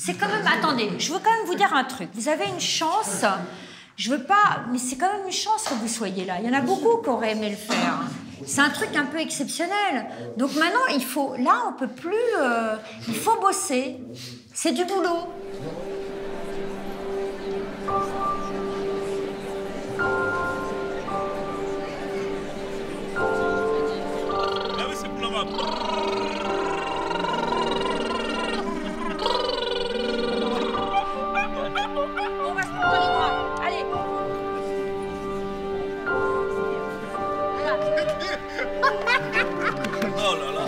c'est quand même... Attendez, je veux quand même vous dire un truc. Vous avez une chance, je veux pas... Mais c'est quand même une chance que vous soyez là. Il y en a beaucoup qui auraient aimé le faire. C'est un truc un peu exceptionnel. Donc maintenant, il faut... Là, on peut plus... il faut bosser. C'est du boulot. Ah oui, c'est pour là-bas. On va se prendre les bras. Allez. Oh là là.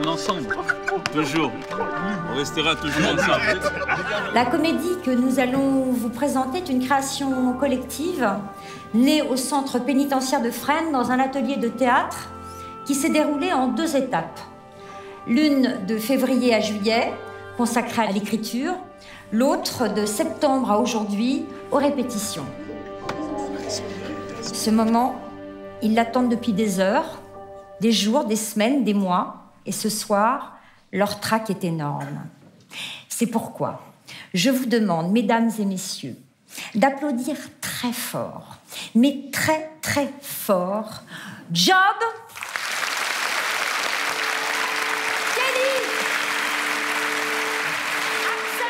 L'ensemble. Toujours. On restera toujours ensemble. La comédie que nous allons vous présenter est une création collective née au centre pénitentiaire de Fresnes dans un atelier de théâtre qui s'est déroulé en 2 étapes. L'une de février à juillet, consacrée à l'écriture, l'autre de septembre à aujourd'hui, aux répétitions. Ce moment, ils l'attendent depuis des heures, des jours, des semaines, des mois, et ce soir, leur trac est énorme. C'est pourquoi je vous demande, mesdames et messieurs, d'applaudir très fort, mais très, très fort, Job, Kelly, Axel.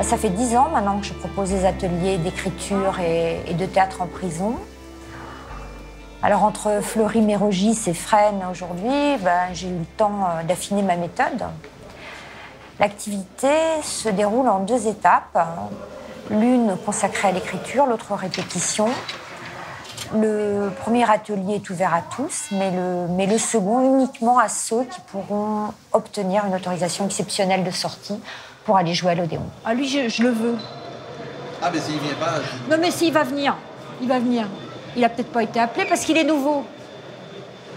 Ça fait 10 ans maintenant que je propose des ateliers d'écriture et de théâtre en prison. Alors entre Fleury-Mérogis et Fresnes aujourd'hui, j'ai eu le temps d'affiner ma méthode. L'activité se déroule en 2 étapes, l'une consacrée à l'écriture, l'autre aux répétitions. Le premier atelier est ouvert à tous, mais le second uniquement à ceux qui pourront obtenir une autorisation exceptionnelle de sortie pour aller jouer à l'Odéon. Ah lui, je le veux. Ah mais s'il vient pas... Non mais s'il va venir, il va venir. Il a peut-être pas été appelé parce qu'il est nouveau.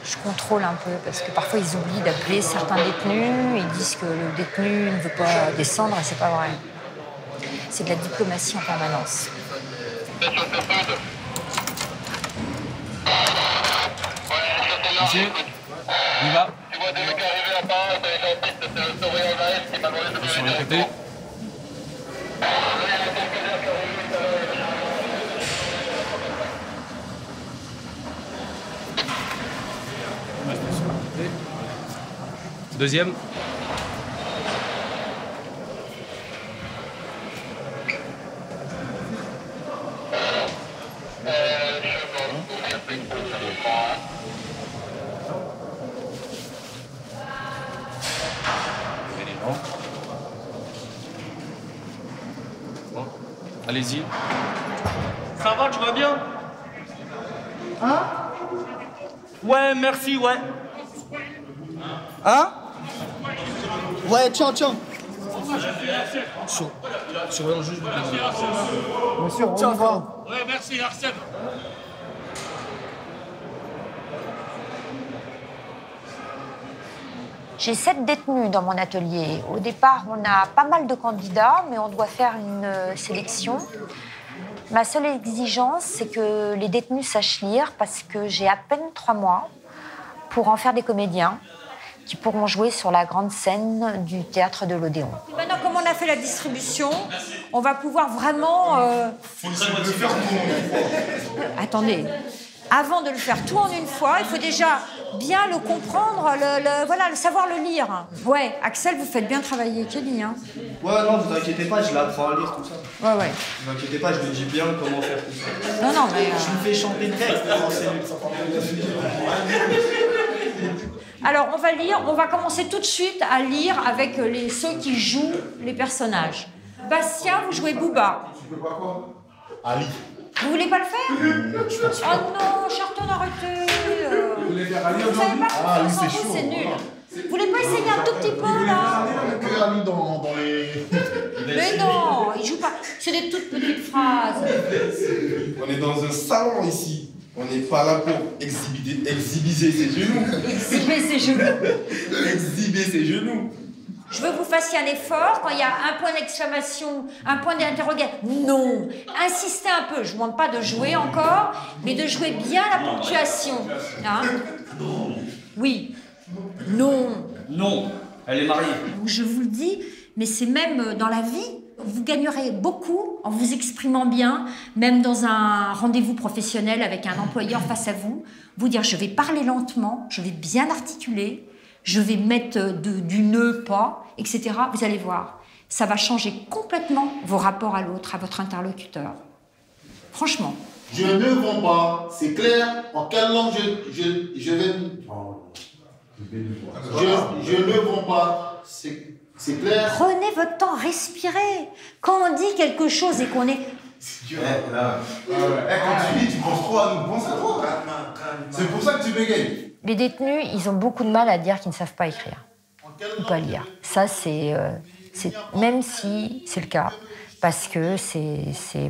Je contrôle un peu parce que parfois ils oublient d'appeler certains détenus. Ils disent que le détenu ne veut pas descendre et c'est pas vrai. C'est de la diplomatie en permanence. Monsieur, on y va. Tu vois des mecs arriver à part, t'as les dentistes, c'est le sourire en AS qui m'a demandé de Sur le côté. Deuxième. Bon, allez-y. Ça va, tu vas bien? Hein? Ouais, merci, ouais. Hein? Ouais, tiens. Surveillant juste. Bien sûr, on va. Ouais, merci, Arsène. J'ai 7 détenus dans mon atelier. Au départ, on a pas mal de candidats, mais on doit faire une sélection. Ma seule exigence, c'est que les détenus sachent lire, parce que j'ai à peine 3 mois pour en faire des comédiens qui pourront jouer sur la grande scène du théâtre de l'Odéon. Maintenant, comme on a fait la distribution, on va pouvoir vraiment... Attendez. Avant de le faire tout en une fois, il faut déjà bien le comprendre, le savoir le lire. Ouais, Axel, vous faites bien travailler Kelly, hein. Ouais, non, vous inquiétez pas, je l'apprends à lire tout ça. Ouais. Vous inquiétez pas, je lui dis bien comment faire tout ça. Non, mais... Je lui fais chanter le texte, c'est nul. Alors, on va lire, on va commencer tout de suite à lire avec ceux qui jouent les personnages. Bastien, vous jouez Booba. Tu peux pas quoi? Ali. Vous voulez pas le faire? Oh non, Charton, arrêtez. Vous voulez faire Ali Vous savez aujourd'hui? pas Ah, Ali, sans c'est vous, chaud. c'est nul. Voilà. Vous voulez pas essayer un tout petit peu, là? Que Ali dans les... Mais non, il joue pas. C'est des toutes petites phrases. On est dans un salon ici. On n'est pas là pour exhiber ses genoux. Exhiber ses genoux. Exhiber ses genoux. Je veux que vous fassiez un effort. Quand il y a un point d'exclamation, un point d'interrogation, non. Insistez un peu. Je ne vous demande pas de jouer encore, mais de jouer bien la ponctuation. Hein? Oui. Non. Non, elle est mariée. Je vous le dis, mais c'est même dans la vie. Vous gagnerez beaucoup en vous exprimant bien, même dans un rendez-vous professionnel avec un employeur face à vous. Vous dire, je vais parler lentement, je vais bien articuler, je vais mettre du ne, pas, etc. Vous allez voir, ça va changer complètement vos rapports à l'autre, à votre interlocuteur. Franchement. Je ne vends pas, c'est clair. En quelle langue je vais... Je ne vends pas, c'est clair. Prenez votre temps, respirez. Quand on dit quelque chose et qu'on est... Quand tu dis, tu penses trop à nous, pense à toi. C'est pour ça que tu bégayes. Les détenus, ils ont beaucoup de mal à dire qu'ils ne savent pas écrire ou pas lire. Ça, c'est même si c'est le cas, parce que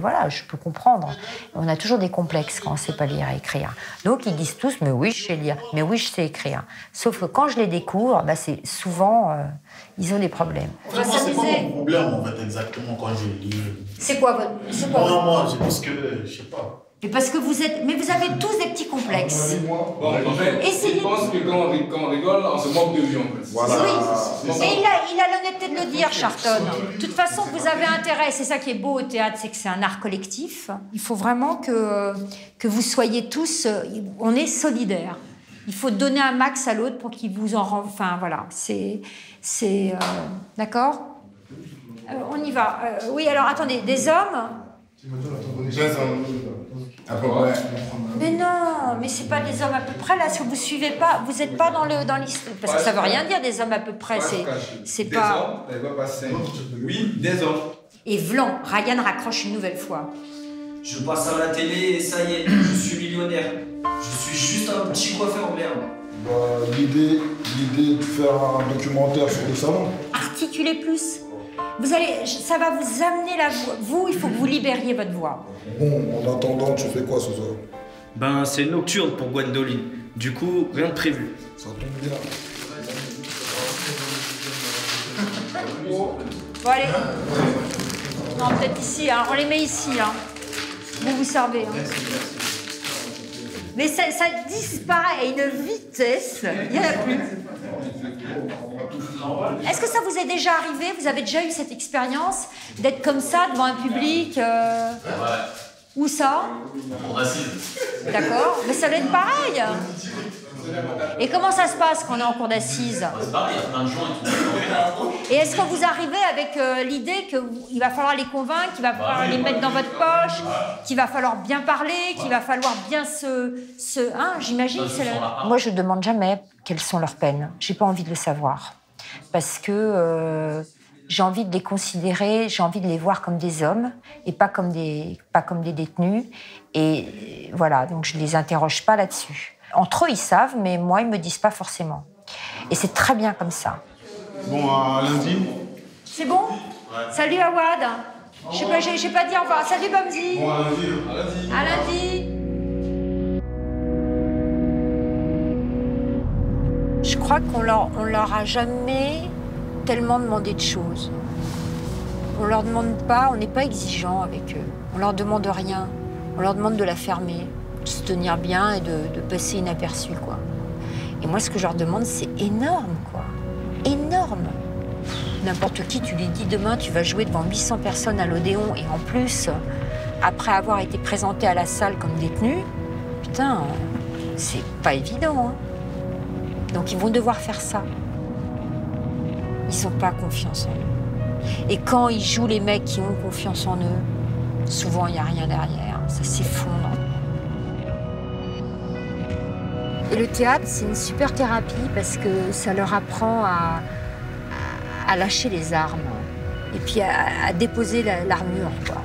voilà, je peux comprendre. On a toujours des complexes quand on ne sait pas lire et écrire. Donc ils disent tous, mais oui, je sais lire, mais oui, je sais écrire. Sauf que quand je les découvre, c'est souvent, ils ont des problèmes. Moi, c'est pas mon problème, en fait, exactement, quand je lis. C'est quoi votre... Moi, c'est parce que, je sais pas. Mais parce que vous avez tous des petits complexes. Bon, en fait, je pense que quand on rigole, on se moque de lui, en fait. Voilà. Oui, mais il a l'honnêteté de le dire, Charton. De toute façon, vous avez intérêt, c'est ça qui est beau au théâtre, c'est que c'est un art collectif. Il faut vraiment que vous soyez tous, on est solidaires. Il faut donner un max à l'autre pour qu'il vous en rende. Enfin, voilà, d'accord on y va. Oui, alors attendez, des hommes. À peu près. Mais non, mais c'est pas des hommes à peu près là. Si vous suivez pas, vous n'êtes pas dans l'histoire. Parce que ça veut rien dire des hommes à peu près. C'est des pas. hommes, elle va passer. Oui, des hommes. Et Vlan, Ryan raccroche une nouvelle fois. Je passe à la télé et ça y est, je suis millionnaire. Je suis juste un petit coiffeur, merde. L'idée de faire un documentaire sur le salon. Articulez plus. Ça va vous amener la voix. Vous, il faut que vous libériez votre voix. Bon, en attendant, tu fais quoi ce soir? Ben, c'est nocturne pour Gwendoline. Du coup, rien de prévu. Ça tombe bien. Bon, allez. Non, peut-être ici, hein. On les met ici. Hein. Vous servez. Hein. Mais ça disparaît à une vitesse. Il n'y en a plus. Est-ce que ça vous est déjà arrivé? Vous avez déjà eu cette expérience d'être comme ça devant un public Où ça? En assise. D'accord, mais ça doit être pareil. Et comment ça se passe quand on est en cours d'assises? C'est pareil, il y a plein de gens et tout. Et est-ce que vous arrivez avec l'idée qu'il va falloir les convaincre, qu'il va falloir les mettre dans votre poche, qu'il va falloir bien parler, qu'il va falloir bien j'imagine. Moi, je ne demande jamais quelles sont leurs peines. Je n'ai pas envie de le savoir. Parce que j'ai envie de les considérer, j'ai envie de les voir comme des hommes et pas comme des détenus. Et voilà, donc je ne les interroge pas là-dessus. Entre eux, ils savent, mais moi, ils ne me disent pas forcément. Et c'est très bien comme ça. Bon, à lundi. C'est bon? Ouais. Salut Awad. J'ai pas dit au revoir. Salut Bamzi. Bon, à lundi. À lundi. Je crois qu'on leur a jamais tellement demandé de choses. On leur demande pas, on n'est pas exigeant avec eux. On leur demande rien. On leur demande de la fermer, de se tenir bien et de passer inaperçu, quoi. Et moi, ce que je leur demande, c'est énorme, quoi. Énorme. N'importe qui, tu lui dis demain, tu vas jouer devant 800 personnes à l'Odéon, et en plus, après avoir été présenté à la salle comme détenu, putain, c'est pas évident, hein. Donc ils vont devoir faire ça. Ils n'ont pas confiance en eux. Et quand ils jouent les mecs qui ont confiance en eux, souvent il n'y a rien derrière, ça s'effondre. Et le théâtre, c'est une super thérapie parce que ça leur apprend à lâcher les armes et puis à déposer l'armure, quoi.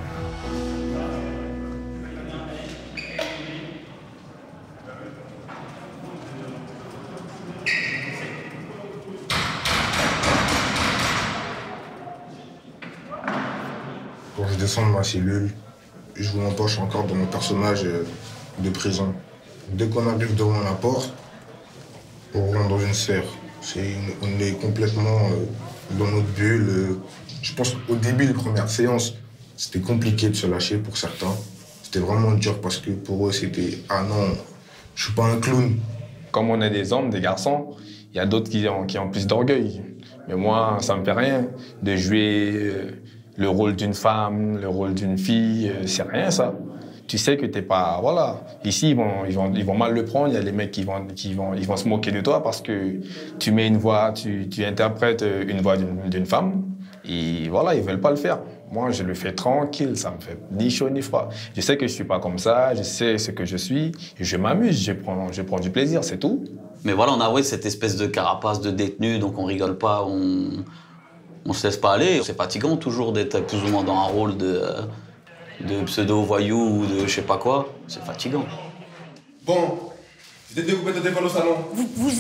Quand je descends de ma cellule, je vous empoche encore dans mon personnage de prison. Dès qu'on arrive devant la porte, on rentre dans une sphère. On est complètement dans notre bulle. Je pense qu'au début des premières séances, c'était compliqué de se lâcher pour certains. C'était vraiment dur parce que pour eux, c'était « Ah non, je suis pas un clown ». Comme on est des hommes, des garçons, il y a d'autres qui ont plus d'orgueil. Mais moi, ça me fait rien de jouer le rôle d'une femme, le rôle d'une fille, c'est rien ça. Tu sais que t'es pas... Voilà. Ici, ils vont mal le prendre. Il y a les mecs qui vont se moquer de toi parce que tu mets une voix, tu interprètes une voix d'une femme. Et voilà, ils veulent pas le faire. Moi, je le fais tranquille, ça me fait ni chaud ni froid. Je sais que je suis pas comme ça, je sais ce que je suis, et je m'amuse, je prends du plaisir, c'est tout. Mais voilà, on a cette espèce de carapace de détenu, donc on rigole pas, on se laisse pas aller. C'est fatigant toujours d'être plus ou moins dans un rôle de pseudo-voyou ou de je sais pas quoi. C'est fatigant. Bon, je t'ai découpé ta décolle au salon. Vous...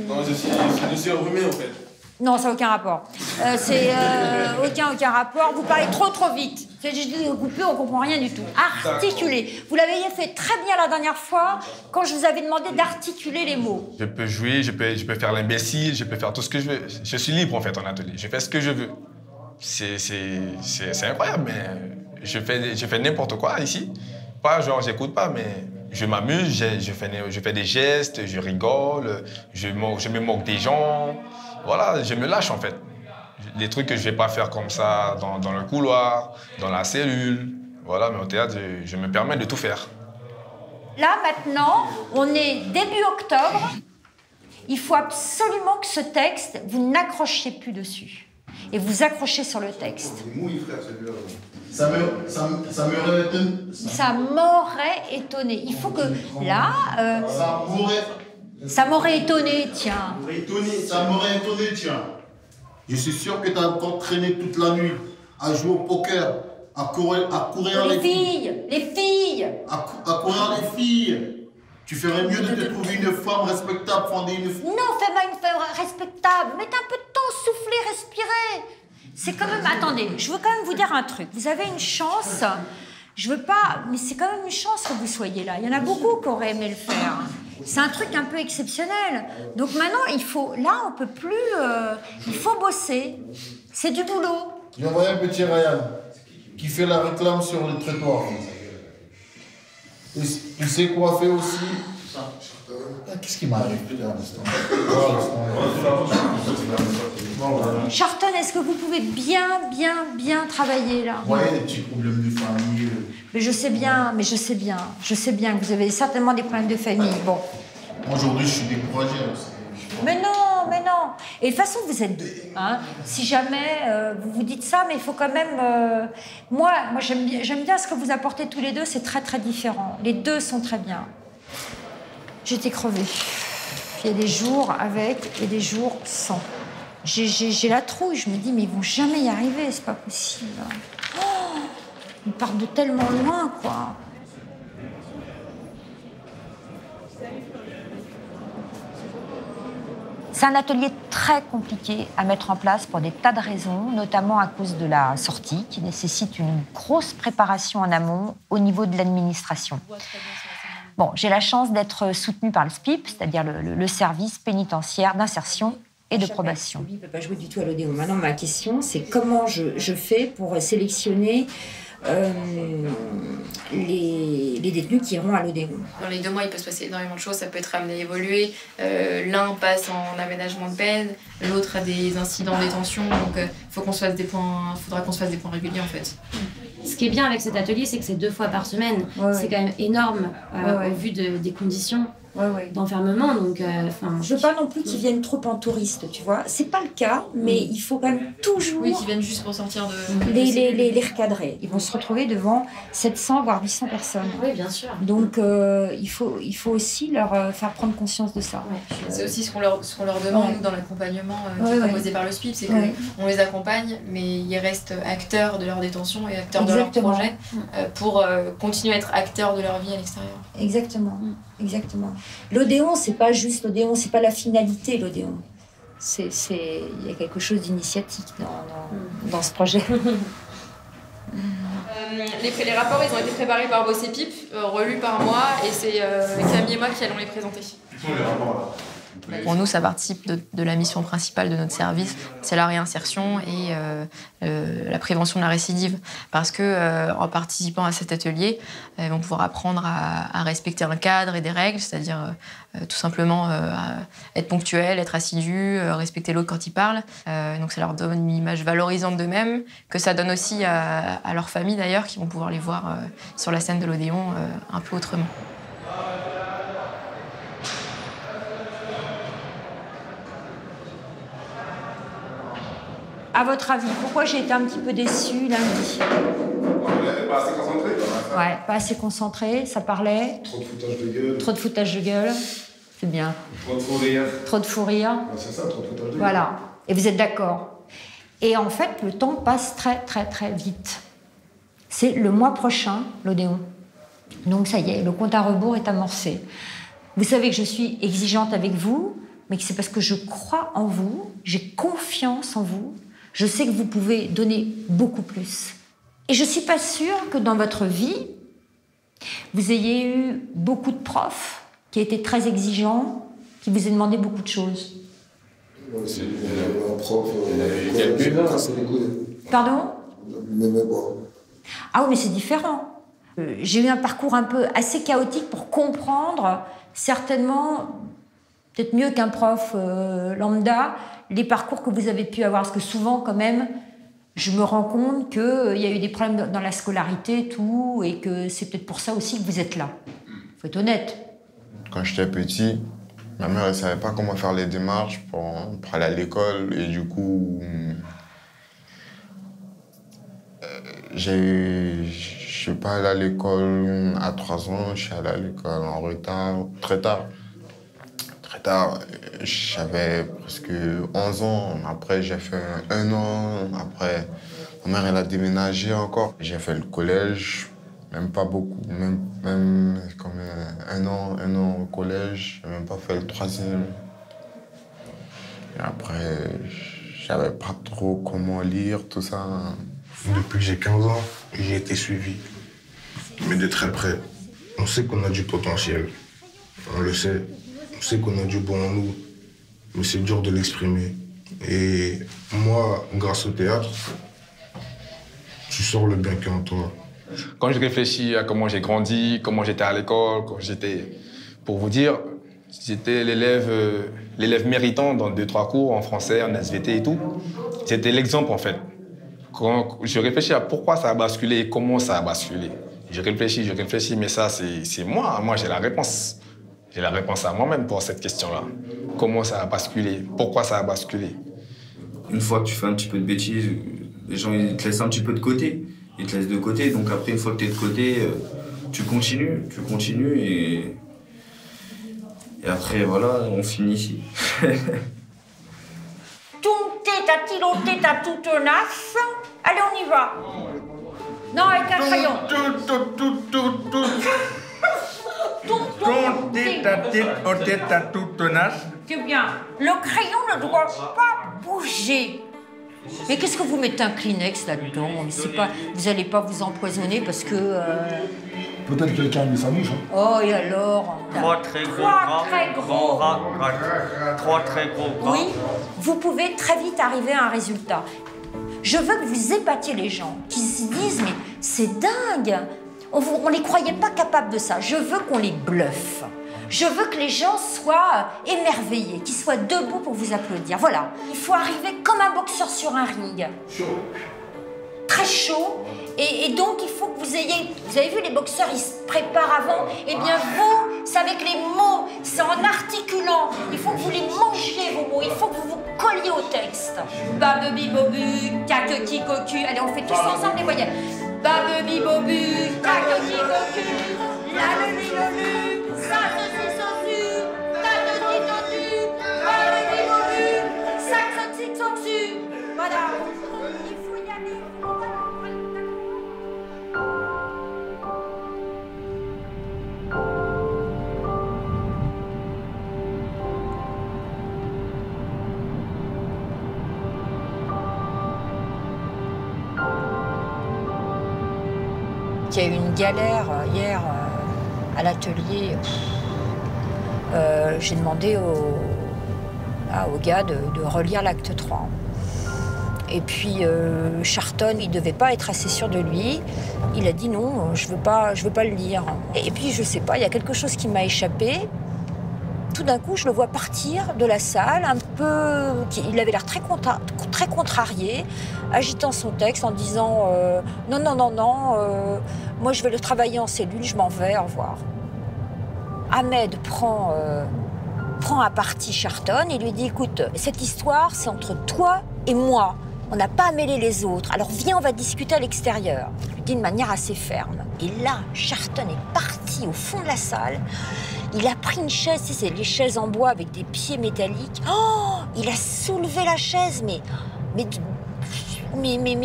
Non, je suis enrhumé en fait. Non, ça n'a aucun rapport. C'est aucun rapport. Vous parlez trop vite. C'est juste découpé, on ne comprend rien du tout. Articuler. Vous l'avez fait très bien la dernière fois quand je vous avais demandé d'articuler les mots. Je peux jouer, je peux faire l'imbécile, je peux faire tout ce que je veux. Je suis libre en fait en atelier. Je fais ce que je veux. C'est incroyable, mais je fais n'importe quoi ici. Pas genre j'écoute pas, mais je m'amuse, je fais des gestes, je rigole, je me moque des gens. Voilà, je me lâche en fait. Les trucs que je vais pas faire comme ça dans le couloir, dans la cellule. Voilà, mais au théâtre, je me permets de tout faire. Là, maintenant, on est début octobre. Il faut absolument que ce texte, vous n'accrochiez plus dessus. Et vous accrochez sur le texte. Ça m'aurait étonné. Ça m'aurait étonné. Il faut que, là... Ça m'aurait étonné, tiens. Ça m'aurait étonné, tiens. Je suis sûr que tu as encore traîné toute la nuit à jouer au poker, à courir les filles. À courir les filles. Tu ferais mieux de te trouver une femme respectable, fonder une femme. Non, fais-moi une femme respectable. Mettez un peu de temps, souffler, respirer. C'est quand même... Attendez, je veux quand même vous dire un truc. Vous avez une chance. Je veux pas... Mais c'est quand même une chance que vous soyez là. Il y en a beaucoup qui auraient aimé le faire. C'est un truc un peu exceptionnel. Donc maintenant, il faut... Là, on peut plus... il faut bosser. C'est du boulot. J'ai envoyé un petit Ryan qui fait la réclame sur le trottoir. Il sait quoi faire aussi. Qu'est-ce qui m'arrive, putain, Charton, est-ce que vous pouvez bien travailler, là? Ouais, des petits problèmes de famille. Mais je sais bien que vous avez certainement des problèmes de famille. Bon. Aujourd'hui, je suis découragé. Mais non. Et de toute façon, vous êtes deux. Hein. Si jamais vous vous dites ça, mais il faut quand même... Moi j'aime bien ce que vous apportez tous les deux, c'est très différent. Les deux sont très bien. J'étais crevée. Il y a des jours avec et des jours sans. J'ai la trouille, je me dis, mais ils vont jamais y arriver, c'est pas possible. Oh, ils partent de tellement loin, quoi. C'est un atelier très compliqué à mettre en place pour des tas de raisons, notamment à cause de la sortie, qui nécessite une grosse préparation en amont au niveau de l'administration. Bon, j'ai la chance d'être soutenue par le SPIP, c'est-à-dire le service pénitentiaire d'insertion et de probation. Il ne peut pas jouer du tout à l'Odéon. Maintenant, ma question, c'est comment je fais pour sélectionner les détenus qui iront à l'Odéon. Dans les 2 mois, il peut se passer énormément de choses, ça peut être amené à évoluer. L'un passe en aménagement de peine, l'autre a des incidents de détention, donc faudra qu'on se fasse des points réguliers en fait. Ce qui est bien avec cet atelier, c'est que c'est 2 fois par semaine. C'est quand même énorme au vu des conditions d'enfermement. Donc, je veux pas non plus qu'ils viennent trop en touriste, tu vois. C'est pas le cas, mais il faut quand même toujours... Oui, qu'ils viennent juste pour sortir de... Les recadrer. Ils vont se retrouver devant 700 voire 800 personnes. Oui, bien sûr. Donc il faut aussi leur faire prendre conscience de ça. C'est aussi ce qu'on leur demande nous, dans l'accompagnement qui est proposé par le SPIP, c'est qu'on les accompagne, mais ils restent acteurs de leur détention et acteurs de leur projet pour continuer à être acteurs de leur vie à l'extérieur. Exactement. Exactement. L'Odéon, c'est pas juste l'Odéon, c'est pas la finalité, l'Odéon. Il y a quelque chose d'initiatique dans ce projet. Les rapports, ils ont été préparés par vos CPIP, relus par moi, et c'est Camille et moi qui allons les présenter. Quels sont les rapports là? Pour nous, ça participe de la mission principale de notre service, c'est la réinsertion et la prévention de la récidive. Parce que en participant à cet atelier, ils vont pouvoir apprendre à respecter un cadre et des règles, c'est-à-dire tout simplement être ponctuel, être assidu, respecter l'autre quand il parle. Donc ça leur donne une image valorisante d'eux-mêmes, que ça donne aussi à leur famille d'ailleurs, qui vont pouvoir les voir sur la scène de l'Odéon un peu autrement. À votre avis, pourquoi j'ai été un petit peu déçue lundi? Pas assez concentré. Ouais, pas assez concentré, ça parlait. Trop de foutage de gueule. Trop de foutage de gueule. C'est bien. Trop de fou rire. Trop de fou rire. C'est ça, trop de foutage de gueule. Voilà. Et vous êtes d'accord. Et en fait, le temps passe très, très, très vite. C'est le mois prochain, l'Odéon. Donc ça y est, le compte à rebours est amorcé. Vous savez que je suis exigeante avec vous, mais que c'est parce que je crois en vous, j'ai confiance en vous. Je sais que vous pouvez donner beaucoup plus. Et je ne suis pas sûre que dans votre vie, vous ayez eu beaucoup de profs qui étaient très exigeants, qui vous aient demandé beaucoup de choses. C'est un prof, c'est des coups. Pardon? Même pas. Ah oui, mais c'est différent. J'ai eu un parcours un peu assez chaotique pour comprendre, certainement, peut-être mieux qu'un prof lambda, les parcours que vous avez pu avoir. Parce que souvent, quand même, je me rends compte qu'il y a eu des problèmes dans la scolarité, tout, et que c'est peut-être pour ça aussi que vous êtes là. Faut être honnête. Quand j'étais petit, ma mère ne savait pas comment faire les démarches pour aller à l'école. Et du coup, je suis pas allé à l'école à 3 ans. Je suis allé à l'école en retard, très tard. J'avais presque 11 ans. Après, j'ai fait 1 an. Après, ma mère, elle a déménagé encore. J'ai fait le collège, même pas beaucoup, même comme 1 an au collège. J'ai même pas fait le 3e. Et après, je savais pas trop comment lire, tout ça. Depuis que j'ai 15 ans, j'ai été suivi, mais de très près. On sait qu'on a du potentiel, on le sait. On sait qu'on a du bon en nous, mais c'est dur de l'exprimer. Et moi, grâce au théâtre, tu sors le bien qui est en toi. Quand je réfléchis à comment j'ai grandi, comment j'étais à l'école, pour vous dire, j'étais l'élève méritant dans 2-3 cours en français, en SVT et tout. C'était l'exemple, en fait. Quand je réfléchis à pourquoi ça a basculé et comment ça a basculé. Je réfléchis, mais ça, c'est moi. Moi, j'ai la réponse. J'ai la réponse à moi-même pour cette question-là. Comment ça a basculé? Pourquoi ça a basculé? Une fois que tu fais un petit peu de bêtises, les gens ils te laissent un petit peu de côté. Ils te laissent de côté, donc après, une fois que tu es de côté, tu continues et après, voilà, on finit ici. T'as toute tenace. Allez, on y va. Non, avec un crayon. C'est bien. Le crayon ne doit pas bouger. Mais qu'est-ce que vous mettez un Kleenex là-dedans? Vous n'allez pas vous empoisonner parce que... Peut-être quelqu'un a mis sa mouche. Oh, et alors? 3 très gros gras. 3 très gros gras. Oui, vous pouvez très vite arriver à un résultat. Je veux que vous épatiez les gens, qui se disent « mais c'est dingue, on les croyait pas capables de ça ». Je veux qu'on les bluffe. Je veux que les gens soient émerveillés, qu'ils soient debout pour vous applaudir. Voilà, il faut arriver comme un boxeur sur un ring. très chaud. Et donc, il faut que vous ayez... Vous avez vu, les boxeurs, ils se préparent avant. Eh bien, vous, c'est avec les mots, c'est en articulant. Il faut que vous les mangiez, vos mots. Il faut que vous vous colliez au texte. Babebi bobu, kakeki cocu. Allez, on fait tous ensemble les voyelles. Babebi bobu, kakeki cocu. La le li le lu, ça ceci sosu. Tatoti totu, babebi bobu, sac soxi soxu. Voilà. Il faut y aller. Il y a eu une galère hier à l'atelier. J'ai demandé au gars de relire l'acte 3. Et puis Charton, il ne devait pas être assez sûr de lui. Il a dit non, je veux pas le lire. Et puis je sais pas, il y a quelque chose qui m'a échappé. Tout d'un coup, je le vois partir de la salle, un peu... Il avait l'air très contrarié, agitant son texte en disant non, moi je vais le travailler en cellule, je m'en vais, au revoir. Ahmed prend à partie Charton et lui dit écoute, cette histoire, c'est entre toi et moi. On n'a pas à mêler les autres, alors viens, on va discuter à l'extérieur. Je lui dis de manière assez ferme. Et là, Charton est parti au fond de la salle. Il a pris une chaise, c'est les chaises en bois avec des pieds métalliques. Oh, il a soulevé la chaise, mais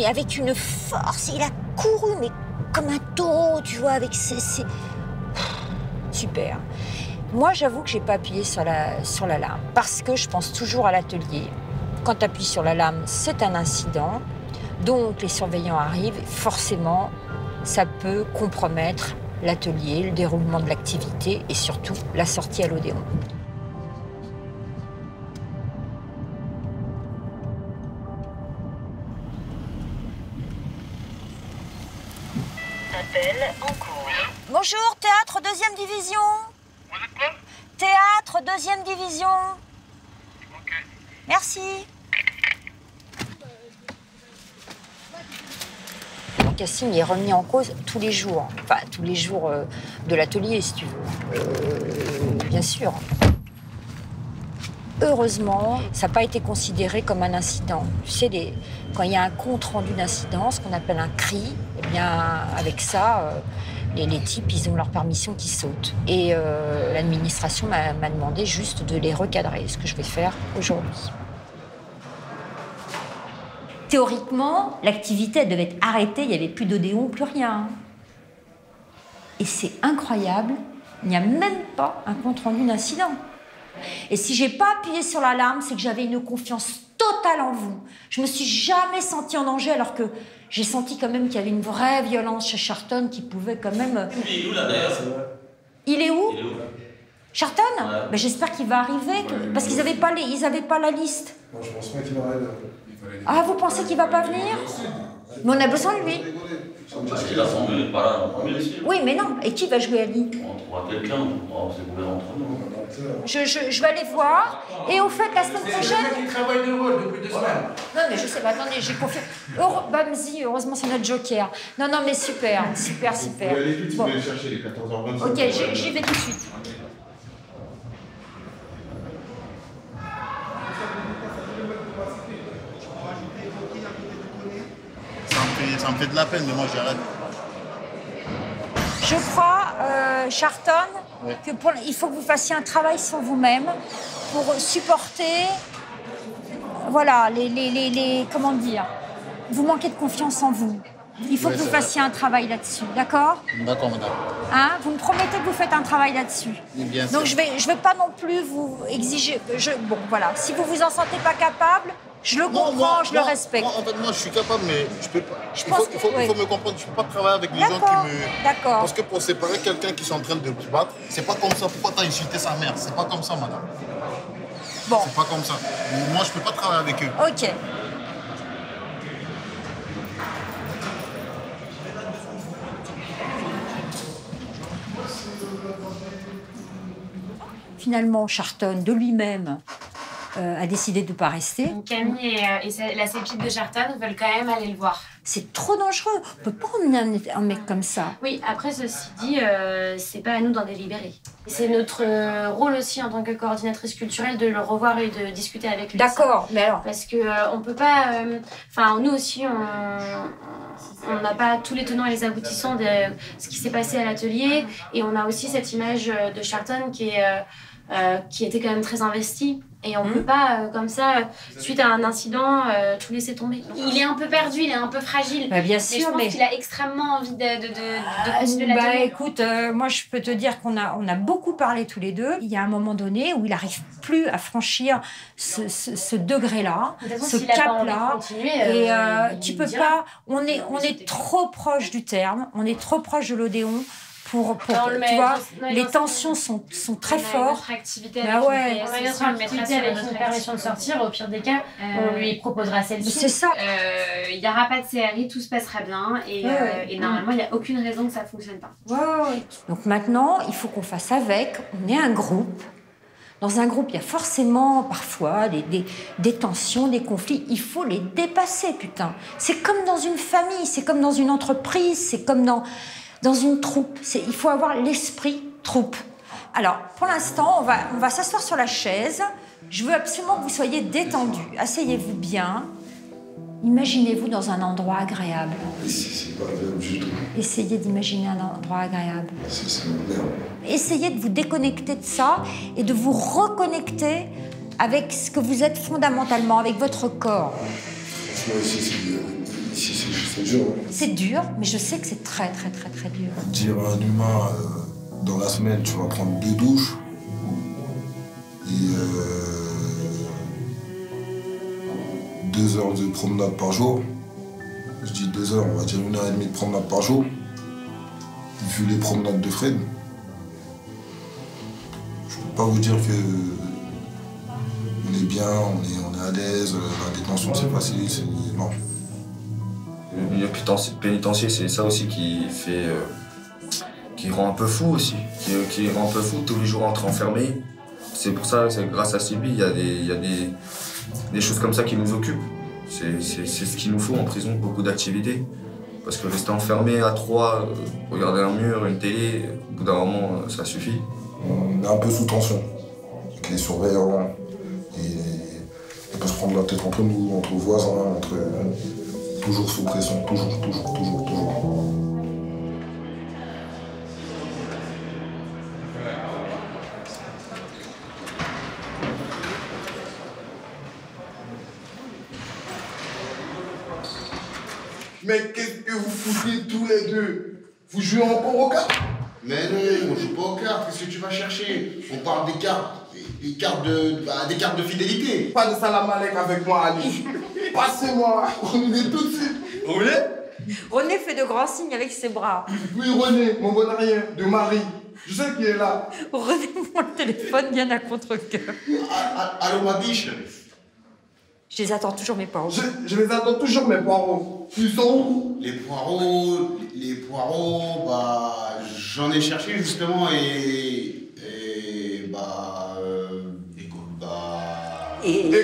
avec une force. Il a couru, mais comme un taureau, tu vois, avec ses... Super. Moi, j'avoue que j'ai pas appuyé sur la lame, parce que je pense toujours à l'atelier. Quand tu appuies sur la lame, c'est un incident. Donc, les surveillants arrivent. Forcément, ça peut compromettre l'atelier, le déroulement de l'activité et surtout la sortie à l'Odéon. Appel en cours. Bonjour, théâtre 2e division. Vous êtes quoi? Théâtre 2e division. Ok. Merci. Cassim est remis en cause tous les jours. Enfin, tous les jours de l'atelier, si tu veux. Bien sûr. Heureusement, ça n'a pas été considéré comme un incident. Tu sais, quand il y a un compte-rendu d'incident, ce qu'on appelle un CRI, eh bien, avec ça, les types, ils ont leur permission qui saute. Et l'administration m'a demandé juste de les recadrer, ce que je vais faire aujourd'hui. Théoriquement, l'activité elle devait être arrêtée, il n'y avait plus d'Odéon, plus rien. Et c'est incroyable, il n'y a même pas un compte-rendu d'incident. Et si j'ai pas appuyé sur l'alarme, c'est que j'avais une confiance totale en vous. Je me suis jamais sentie en danger, alors que j'ai senti quand même qu'il y avait une vraie violence chez Charton qui pouvait quand même... Il est où là d'ailleurs? Il est où? Charton? Ouais. Ben, j'espère qu'il va arriver, parce qu'ils n'avaient pas, la liste. Non, je pense pas qu'il va arriver. Ah, vous pensez qu'il va pas venir? Mais on a besoin de lui. Il a son minute, pas là, on prend ici. Oui, mais non. Et qui va jouer Ali? On trouvera quelqu'un, on s'est couvert entre nous. Je vais aller voir. Et au fait, la semaine prochaine... C'est le mec qui travaille de rôle depuis 2 semaines. Non, mais je sais pas. Attendez, j'ai confiance. Bamzi, heureusement, c'est notre joker. Non, mais super. Super. Vous allez vite, vous allez chercher les 14h25. Ok, j'y vais tout de suite. Ça me fait de la peine, mais moi j'arrête. Je crois, Charton, que il faut que vous fassiez un travail sur vous-même pour supporter, voilà, comment dire, vous manquez de confiance en vous. Il faut que vous fassiez un travail là-dessus, d'accord? D'accord, madame. Hein? Vous me promettez que vous faites un travail là-dessus. Bien sûr. Donc je vais pas non plus vous exiger. Bon, voilà. Si vous vous en sentez pas capable, je le comprends, je le respecte. Moi, en fait, moi, je suis capable, mais je peux pas. Il faut me comprendre. Je peux pas travailler avec les gens qui me. D'accord. Parce que pour séparer quelqu'un qui est en train de se battre, c'est pas comme ça. Pourquoi t'as insulté sa mère? C'est pas comme ça, madame. Bon. C'est pas comme ça. Moi, je peux pas travailler avec eux. Ok. Finalement, Charton, de lui-même, a décidé de ne pas rester. Donc Camille et la sépite de Charton veulent quand même aller le voir. C'est trop dangereux. On peut pas emmener un mec comme ça. Oui, après, ceci dit, c'est pas à nous d'en délibérer. C'est notre rôle aussi en tant que coordinatrice culturelle de le revoir et de discuter avec lui. D'accord, mais alors... Parce que on peut pas... Enfin, nous aussi, on n'a pas tous les tenants et les aboutissants de ce qui s'est passé à l'atelier. Et on a aussi cette image de Charton qui était quand même très investie. Et on peut pas, comme ça, suite à un incident, tout laisser tomber. Il est un peu perdu, il est un peu fragile. Bah, bien sûr, je pense qu'il a extrêmement envie de continuer la Bah écoute, moi je peux te dire qu'on a beaucoup parlé tous les deux. Il y a un moment donné où il n'arrive plus à franchir ce degré-là, ce cap-là. Et tu peux pas... On est trop proche du terme, on est trop proche de l'Odéon. Tu vois, les tensions sont très fortes. On a activité bah avec ouais. une permission de sortir. Au pire des cas, on lui proposera celle-ci. C'est ça. Il n'y aura pas de CRI, tout se passera bien. Et normalement, il n'y a aucune raison que ça ne fonctionne pas. Ouais. Donc maintenant, il faut qu'on fasse avec. On est un groupe. Dans un groupe, il y a forcément parfois des tensions, des conflits. Il faut les dépasser, putain. C'est comme dans une famille, c'est comme dans une entreprise, c'est comme dans une troupe. Il faut avoir l'esprit troupe. Alors, pour l'instant, on va s'asseoir sur la chaise. Je veux absolument que vous soyez détendus. Asseyez-vous bien. Imaginez-vous dans un endroit agréable. C'est pas agréable du tout. Essayez d'imaginer un endroit agréable. C'est merde. Essayez de vous déconnecter de ça et de vous reconnecter avec ce que vous êtes fondamentalement, avec votre corps. Franchement, ici, c'est dur. Hein. C'est dur, mais je sais que c'est très, très, très, très dur. Dire à un humain, dans la semaine, tu vas prendre 2 douches. Et 2 heures de promenade par jour. Je dis 2 heures, on va dire 1 heure et demie de promenade par jour. Vu les promenades de Fred, je peux pas vous dire que on est bien, on est à l'aise, la détention c'est facile, non. Le milieu pénitentiaire, c'est ça aussi qui fait... qui rend un peu fou aussi. Qui rend un peu fou, tous les jours entre enfermés. C'est pour ça, c'est grâce à Sibi, il y a des choses comme ça qui nous occupent. C'est ce qu'il nous faut en prison, beaucoup d'activités. Parce que rester enfermé à 3, regarder un mur, une télé, au bout d'un moment, ça suffit. On est un peu sous tension, avec les surveillants. Et on peut se prendre la tête entre nous, entre voisins, toujours sous pression, toujours. Mais qu'est-ce que vous foutez tous les deux? Vous jouez encore aux cartes? Mais non, on joue pas aux cartes, qu'est-ce que tu vas chercher? On parle des cartes, des cartes de fidélité. Pas de salam alek avec moi, Ali. Passez-moi, on est tout de suite. René fait de grands signes avec ses bras. Oui, René, mon bon arrière, de Marie. Je sais qui est là. René prend le téléphone bien à contre-cœur. Allô, ma biche? Je les attends toujours, mes poireaux. Je les attends toujours, mes poireaux. Ils sont où? Les poireaux, bah, j'en ai cherché justement et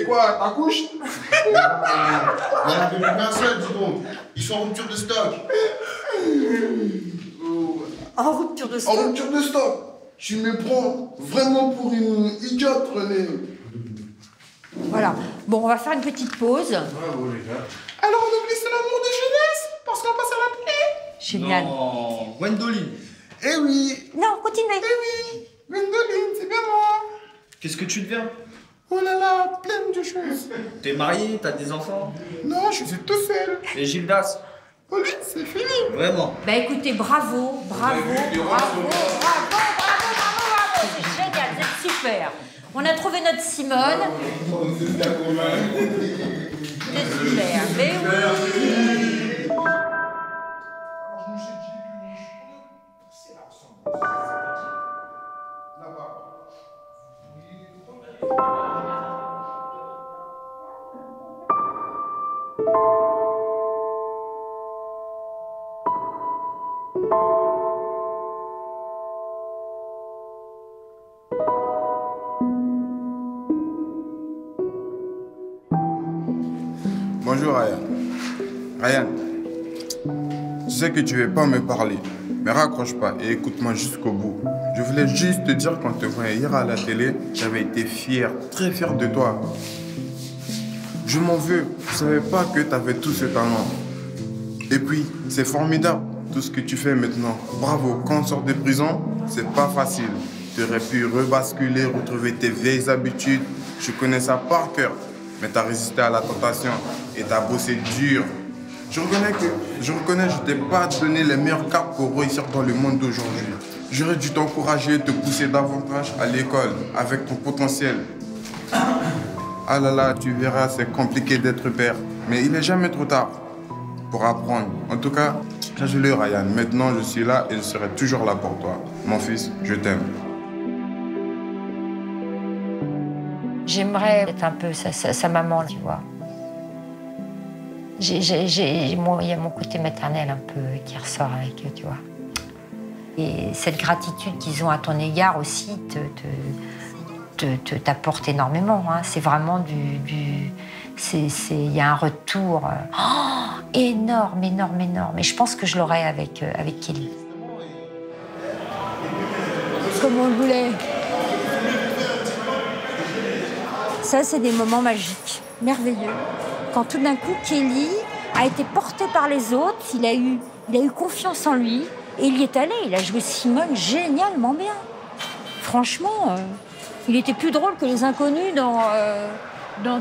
quoi, ta couche? Il n'y en avait plus qu'un seul, dis donc. Ils sont en rupture de stock. En rupture de stock? En rupture de stock. Tu me prends vraiment pour une idiote, René. Voilà. Bon, on va faire une petite pause. Alors, on oublie ce l'amour de jeunesse parce qu'on passe à la plaie. Génial. Non, Gwendoline. Eh oui. Non, continuez. Eh oui. Gwendoline, c'est bien moi. Qu'est-ce que tu deviens? Oh là là, pleine de choses. T'es marié, t'as des enfants? Non, je suis tout seul. Et Gildas? Oh lui, c'est fini. Vraiment? Bah écoutez, bravo. C'est génial, c'est super. On a trouvé notre Simone. C'est super. Mais oui. Bonjour Ryan. Ryan, je sais que tu ne veux pas me parler, mais raccroche pas et écoute-moi jusqu'au bout. Je voulais juste te dire qu'en te voyant hier à la télé, j'avais été fier, très fier de toi. Je m'en veux, je savais pas que tu avais tout ce talent. Et puis, c'est formidable tout ce que tu fais maintenant. Bravo, quand on sort de prison, c'est pas facile. Tu aurais pu rebasculer, retrouver tes vieilles habitudes. Je connais ça par cœur. Mais tu as résisté à la tentation et tu as bossé dur. Je reconnais que je t'ai pas donné les meilleurs cartes pour réussir dans le monde d'aujourd'hui. J'aurais dû t'encourager, te pousser davantage à l'école avec ton potentiel. Ah là là, tu verras, c'est compliqué d'être père. Mais il n'est jamais trop tard pour apprendre. En tout cas, sache-le Ryan, maintenant je suis là et je serai toujours là pour toi. Mon fils, je t'aime. J'aimerais être un peu sa maman, tu vois. Il y a mon côté maternel un peu qui ressort avec eux, tu vois. Et cette gratitude qu'ils ont à ton égard aussi t'apporte énormément. Hein. C'est vraiment il y a un retour énorme. Et je pense que je l'aurai avec Kelly. Comme on le voulait. Ça, c'est des moments magiques, merveilleux. Quand tout d'un coup, Kelly a été porté par les autres, il a eu confiance en lui et il y est allé. Il a joué Simone génialement bien. Franchement, il était plus drôle que les inconnus dans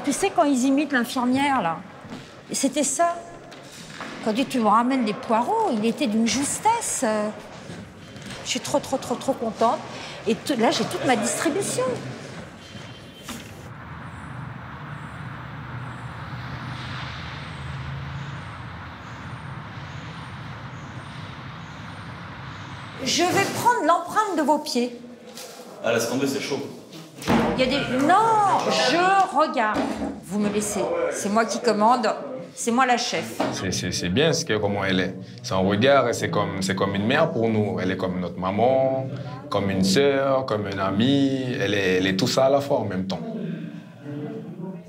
tu sais, quand ils imitent l'infirmière, là. Et c'était ça. Quand tu me ramènes des poireaux, il était d'une justesse. Je suis trop contente. Et là, j'ai toute ma distribution. Je vais prendre l'empreinte de vos pieds. Ah, laisse tomber, c'est chaud. Il y a des... Non, je regarde. Vous me laissez. C'est moi qui commande. C'est moi la chef. C'est bien comment elle est. Son regard, c'est comme une mère pour nous. Elle est comme notre maman, comme une sœur, comme une amie. Elle est tout ça à la fois en même temps.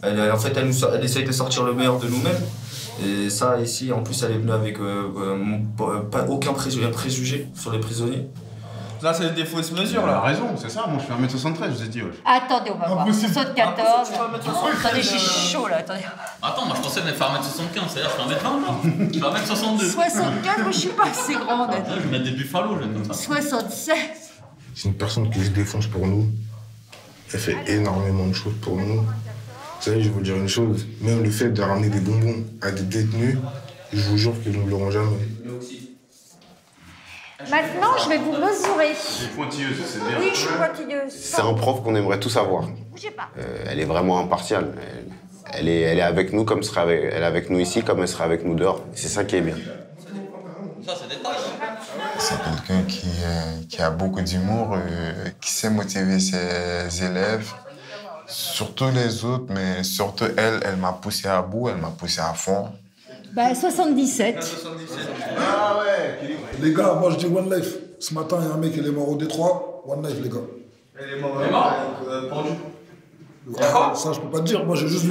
En fait, elle essaye de sortir le meilleur de nous-mêmes. Et ça, ici, en plus, elle est venue avec aucun préjugé sur les prisonniers. Là, c'est des fausses mesures, là. Elle a raison, c'est ça. Moi, je fais 1m73, je vous ai dit. Ouais. Attendez, on va voir. 74. Attendez, j'ai chaud, là. Attendez. Attends, moi, je pensais faire 1m75, c'est-à-dire je fais 1m20, là. Je fais 1m62. 75, moi, je suis pas assez grande. Je vais mettre des buffalos, je vais comme ça. 67. C'est une personne qui se défonce pour nous. Elle fait énormément de choses pour nous. Vous savez, je vais vous dire une chose. Même le fait de ramener des bonbons à des détenus, je vous jure qu'ils ne l'auront jamais. Maintenant, je vais vous mesurer. C'est pointilleuse, c'est bien. Oui, je suis pointilleuse. C'est un prof qu'on aimerait tous avoir. Bougez pas. Elle est vraiment impartiale. Elle est avec nous comme elle est avec nous ici, comme elle serait avec nous dehors. C'est ça qui est bien. Ça, c'est des tâches. C'est quelqu'un qui a beaucoup d'humour, qui sait motiver ses élèves. Surtout les autres, mais surtout elle m'a poussé à bout, elle m'a poussé à fond. Bah, 77. Ah ouais. Les gars, moi je dis One Life. Ce matin, il y a un mec, il est mort au Détroit. One Life, les gars. Il est mort pendu. Ça, je peux pas te dire. Moi, j'ai juste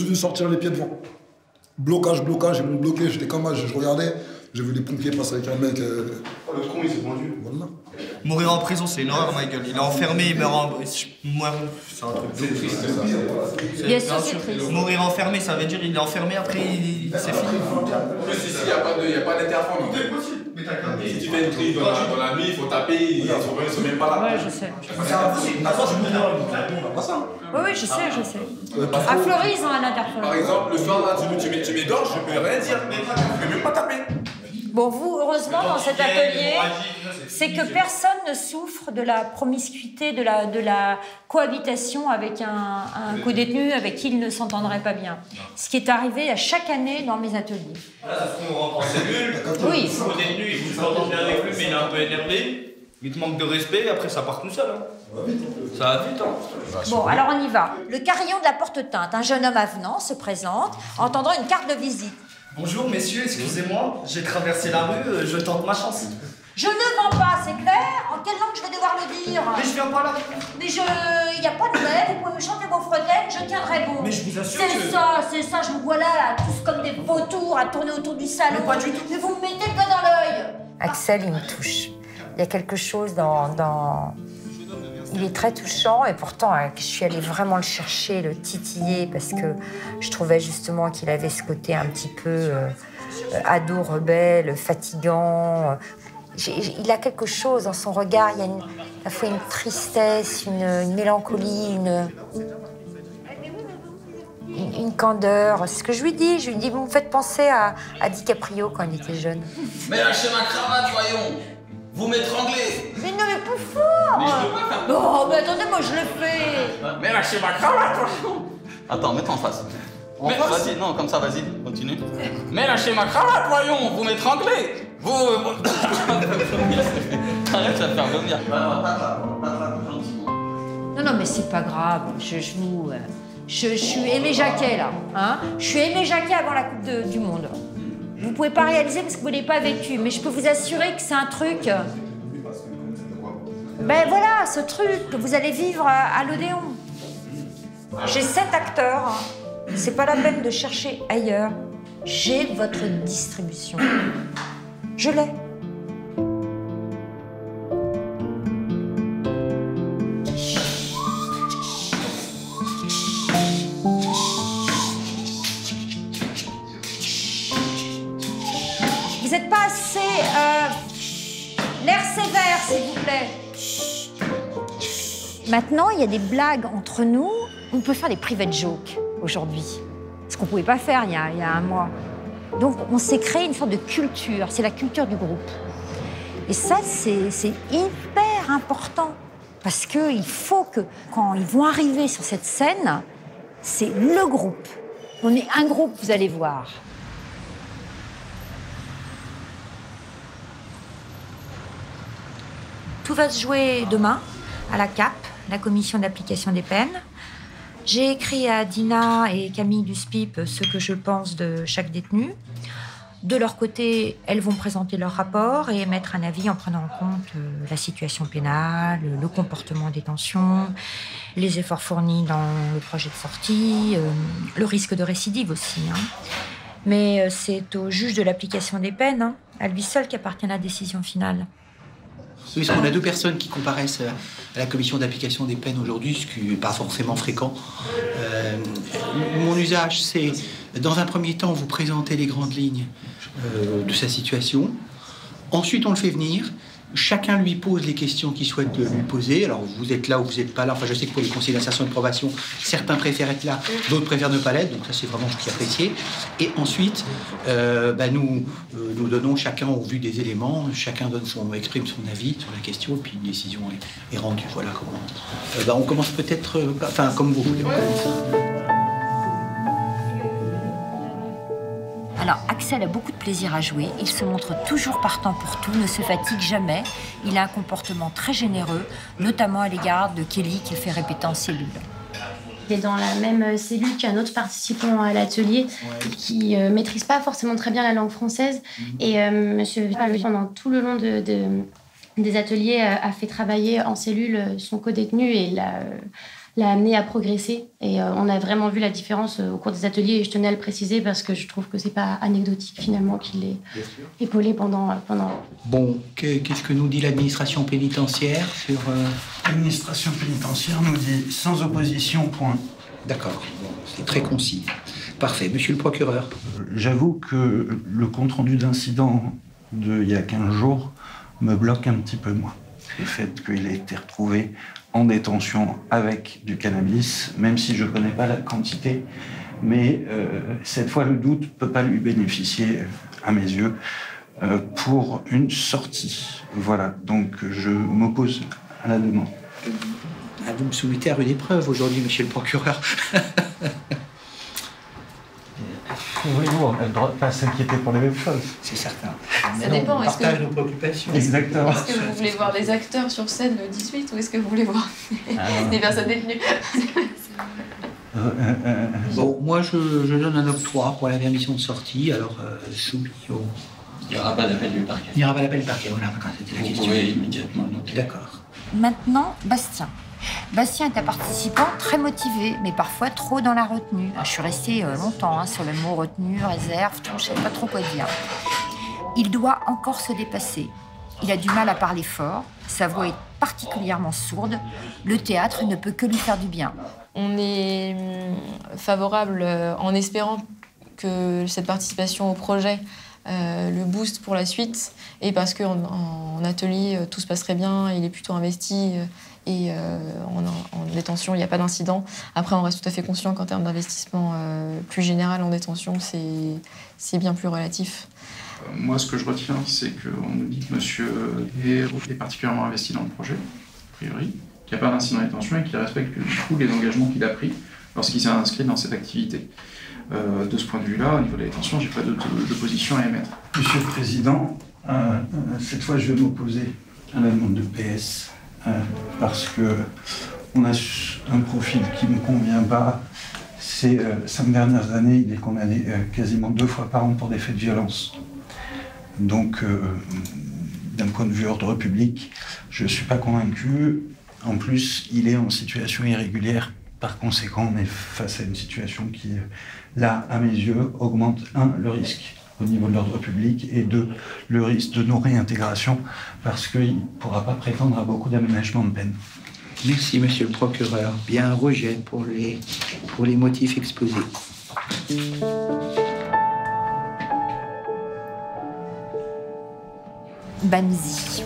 vu sortir les pieds devant. Blocage, ils m'ont bloqué. J'étais comme ça, je regardais. J'ai vu les pompiers passer avec un mec. Le con, il s'est pendu. Voilà. Mourir en prison, c'est une horreur, ma gueule. Il est enfermé, il meurt en... C'est un truc de C'est triste, ça. Bien sûr, c'est triste. Mourir enfermé, ça veut dire il est enfermé, après, c'est fini. Plus ici, il n'y a pas d'interphone. Si tu fais une crise dans la nuit, il faut taper, ils ne sont même pas là. Ouais, je sais. C'est impossible. Attends, je me dis, on n'a pas ça. Oui, je sais. À Fleury, ils ont un interphone. Par exemple, le soir, là, tu m'égorges, je peux rien dire. Je peux même pas taper. Bon, vous, heureusement, dans cet atelier, c'est que personne ne souffre de la promiscuité, de la cohabitation avec un co-détenu avec qui il ne s'entendrait pas bien. Ce qui est arrivé à chaque année dans mes ateliers. Là, ça se trouve, on rentre en cellule. Oui. Le co-détenu, il s'entend bien avec lui, mais il est un peu énervé. Il te manque de respect, après, ça part tout seul. Hein. Ça va vite, hein. Bon, alors on y va. Le carillon de la porte-teinte, un jeune homme avenant se présente en tendant une carte de visite. Bonjour messieurs, excusez-moi, j'ai traversé la rue, je tente ma chance. Je ne vends pas, c'est clair? En quelle langue je vais devoir le dire? Mais je viens pas là. Mais il n'y a pas de mais, vous pouvez me chanter vos fredaines, je tiendrai bon. Mais je vous assure C'est ça, je me vois là, tous comme des vautours à tourner autour du salon. Mais pas du tout. Mais vous me mettez le doigt dans l'œil. Axel, il me touche. Il y a quelque chose dans... Il est très touchant et pourtant, je suis allée vraiment le chercher, le titiller, parce que je trouvais justement qu'il avait ce côté un petit peu ado rebelle, fatigant. Il a quelque chose dans son regard, il y a à la fois une tristesse, une mélancolie, une candeur. C'est ce que je lui dis, vous me faites penser à DiCaprio quand il était jeune. Mais lâchez ma cravate, voyons. Vous m'étranglez. Mais non, mais plus fort. Mais je peux pas faire. Non, mais attendez, moi je le fais. Mais lâchez ma cravate, voyons. Attends, mets-toi en face. Vas-y, non, comme ça, vas-y, continue. Mais lâchez ma cravate, voyons, vous m'étranglez. Vous... Arrête, ça va faire vomir. Non, mais c'est pas grave, je suis Aimé Jacquet, là. Hein, je suis Aimé Jacquet avant la Coupe du Monde. Vous pouvez pas réaliser parce que vous l'avez pas vécu, mais je peux vous assurer que c'est un truc... Ben voilà, ce truc que vous allez vivre à l'Odéon. J'ai 7 acteurs, c'est pas la peine de chercher ailleurs. J'ai votre distribution. Je l'ai. Vous n'êtes pas assez... l'air sévère, s'il vous plaît. Maintenant, il y a des blagues entre nous. On peut faire des private jokes aujourd'hui. Ce qu'on ne pouvait pas faire il y a un mois. Donc, on s'est créé une sorte de culture. C'est la culture du groupe. Et ça, c'est hyper important. Parce qu'il faut que, quand ils vont arriver sur cette scène, c'est le groupe. On est un groupe, vous allez voir. Tout va se jouer demain, à la CAP, la commission d'application des peines. J'ai écrit à Dina et Camille du SPIP ce que je pense de chaque détenu. De leur côté, elles vont présenter leur rapport et émettre un avis en prenant en compte la situation pénale, le comportement en détention, les efforts fournis dans le projet de sortie, le risque de récidive aussi. Mais c'est au juge de l'application des peines, à lui seul qu'appartient la décision finale. Oui, on a 2 personnes qui comparaissent à la commission d'application des peines aujourd'hui, ce qui n'est pas forcément fréquent. Mon usage, c'est, dans un premier temps, vous présenter les grandes lignes de sa situation. Ensuite, on le fait venir. Chacun lui pose les questions qu'il souhaite lui poser. Alors, vous êtes là ou vous n'êtes pas là. Enfin, je sais que pour les conseillers d'insertion et de probation, certains préfèrent être là, d'autres préfèrent ne pas l'être. Donc ça, c'est vraiment ce qui est apprécié. Et ensuite, nous donnons chacun, au vu des éléments, chacun exprime son avis sur la question, et puis une décision est rendue. Voilà comment... on commence peut-être... comme vous voulez. Alors, Axel a beaucoup de plaisir à jouer. Il se montre toujours partant pour tout, ne se fatigue jamais. Il a un comportement très généreux, notamment à l'égard de Kelly qu'il fait répéter en cellule. Il est dans la même cellule qu'un autre participant à l'atelier qui ne maîtrise pas forcément très bien la langue française. Et monsieur, pendant tout le long des ateliers, a fait travailler en cellule son co-détenu et l'a amené à progresser. Et on a vraiment vu la différence au cours des ateliers. Et je tenais à le préciser parce que je trouve que c'est pas anecdotique finalement qu'il est épaulé pendant... Bon, qu'est-ce que nous dit l'administration pénitentiaire sur... L'administration pénitentiaire nous dit sans opposition, point. D'accord, bon, c'est très concis. Parfait. Monsieur le procureur. J'avoue que le compte-rendu d'incident d'il y a 15 jours me bloque un petit peu, moi. Le fait qu'il ait été retrouvé en détention avec du cannabis, même si je ne connais pas la quantité. Mais cette fois, le doute ne peut pas lui bénéficier, à mes yeux, pour une sortie. Voilà, donc je m'oppose à la demande. Vous me soumettez à rude épreuve aujourd'hui, monsieur le procureur. Trouvez-vous, on a le droit de ne pas s'inquiéter pour les mêmes choses. C'est certain. Ça dépend. On partage nos préoccupations. Exactement. Est-ce que vous voulez voir des acteurs sur scène le 18 ou est-ce que vous voulez voir des personnes détenues? Bon, moi je donne un octroi pour la permission de sortie, alors soumis au... Il n'y aura pas d'appel du parquet. Il n'y aura pas d'appel du parquet, voilà, c'était la question. Oui, immédiatement. D'accord. Maintenant, Bastien. Bastien est un participant très motivé, mais parfois trop dans la retenue. Je suis restée longtemps sur le mot retenue, réserve, tout, je ne sais pas trop quoi dire. Il doit encore se dépasser. Il a du mal à parler fort, sa voix est particulièrement sourde. Le théâtre ne peut que lui faire du bien. On est favorable en espérant que cette participation au projet le booste pour la suite, et parce qu'en atelier tout se passerait bien, il est plutôt investi et en détention il n'y a pas d'incident. Après on reste tout à fait conscient qu'en termes d'investissement plus général en détention c'est bien plus relatif. Moi ce que je retiens c'est qu'on nous dit que monsieur est particulièrement investi dans le projet, a priori, qu'il n'y a pas d'incident de détention et qu'il respecte du coup les engagements qu'il a pris lorsqu'il s'est inscrit dans cette activité. De ce point de vue-là, au niveau de la détention, je n'ai pas d'opposition à émettre. Monsieur le Président, cette fois je vais m'opposer à la demande de PS parce qu'on a un profil qui ne me convient pas. Ces 5 dernières années, il est condamné quasiment 2 fois par an pour des faits de violence. Donc, d'un point de vue ordre public, je ne suis pas convaincu. En plus, il est en situation irrégulière. Par conséquent, on est face à une situation qui, là, à mes yeux, augmente, 1, le risque au niveau de l'ordre public, et 2, le risque de non-réintégration, parce qu'il ne pourra pas prétendre à beaucoup d'aménagements de peine. Merci, monsieur le procureur. Bien un rejet pour les motifs exposés. Bamzi.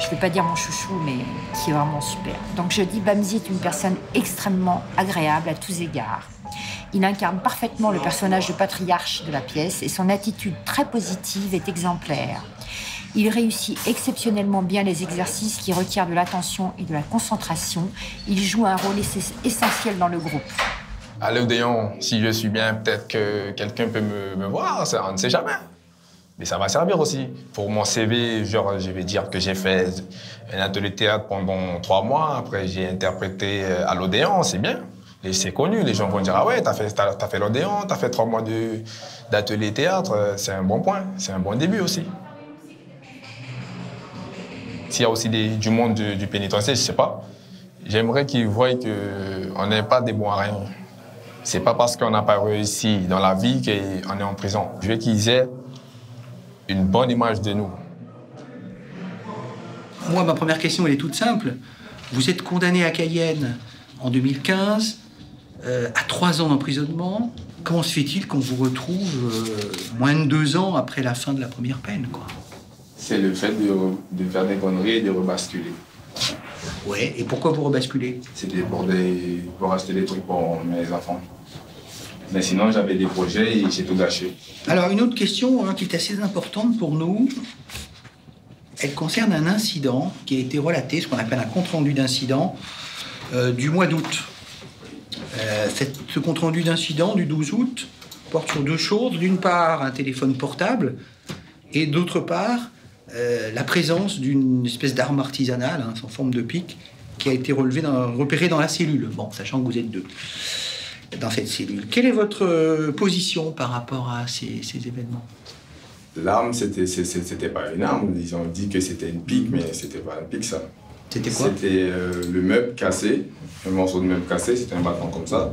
Je ne vais pas dire mon chouchou, mais qui est vraiment super. Donc je dis Bamzi est une personne extrêmement agréable à tous égards. Il incarne parfaitement le personnage de patriarche de la pièce et son attitude très positive est exemplaire. Il réussit exceptionnellement bien les exercices qui requièrent de l'attention et de la concentration. Il joue un rôle essentiel dans le groupe. À l'Odéon, si je suis bien, peut-être que quelqu'un peut me voir, on ne sait jamais. Mais ça va servir aussi. Pour mon CV, genre, je vais dire que j'ai fait un atelier de théâtre pendant 3 mois. Après, j'ai interprété à l'Odéon, c'est bien. C'est connu, les gens vont dire « Ah ouais, t'as fait l'Odéon, t'as fait 3 mois d'atelier de théâtre. » C'est un bon point, c'est un bon début aussi. S'il y a aussi du monde du pénitentiaire, je ne sais pas. J'aimerais qu'ils voient qu'on n'est pas des bons à rien. C'est pas parce qu'on n'a pas réussi dans la vie qu'on est en prison. Je veux qu'ils aient une bonne image de nous. Moi, ma première question, elle est toute simple. Vous êtes condamné à Cayenne en 2015, à 3 ans d'emprisonnement. Comment se fait-il qu'on vous retrouve moins de 2 ans après la fin de la première peine, quoi? C'est le fait de faire des conneries et de rebasculer. Ouais, et pourquoi vous rebasculez? C'était pour acheter des trucs pour mes enfants. Mais sinon, j'avais des projets et j'ai tout gâché. Alors, une autre question qui est assez importante pour nous, elle concerne un incident qui a été relaté, ce qu'on appelle un compte-rendu d'incident, du mois d'août. Ce compte-rendu d'incident du 12 août porte sur 2 choses. D'une part, un téléphone portable, et d'autre part, la présence d'une espèce d'arme artisanale, en forme de pic, qui a été repérée dans la cellule. Bon, sachant que vous êtes 2 dans cette cellule. Quelle est votre position par rapport à ces événements? L'arme, c'était pas une arme. Ils ont dit que c'était une pique, mais c'était pas une pique, ça. C'était quoi? C'était le meuble cassé, un morceau de meuble cassé, c'était un bâton comme ça.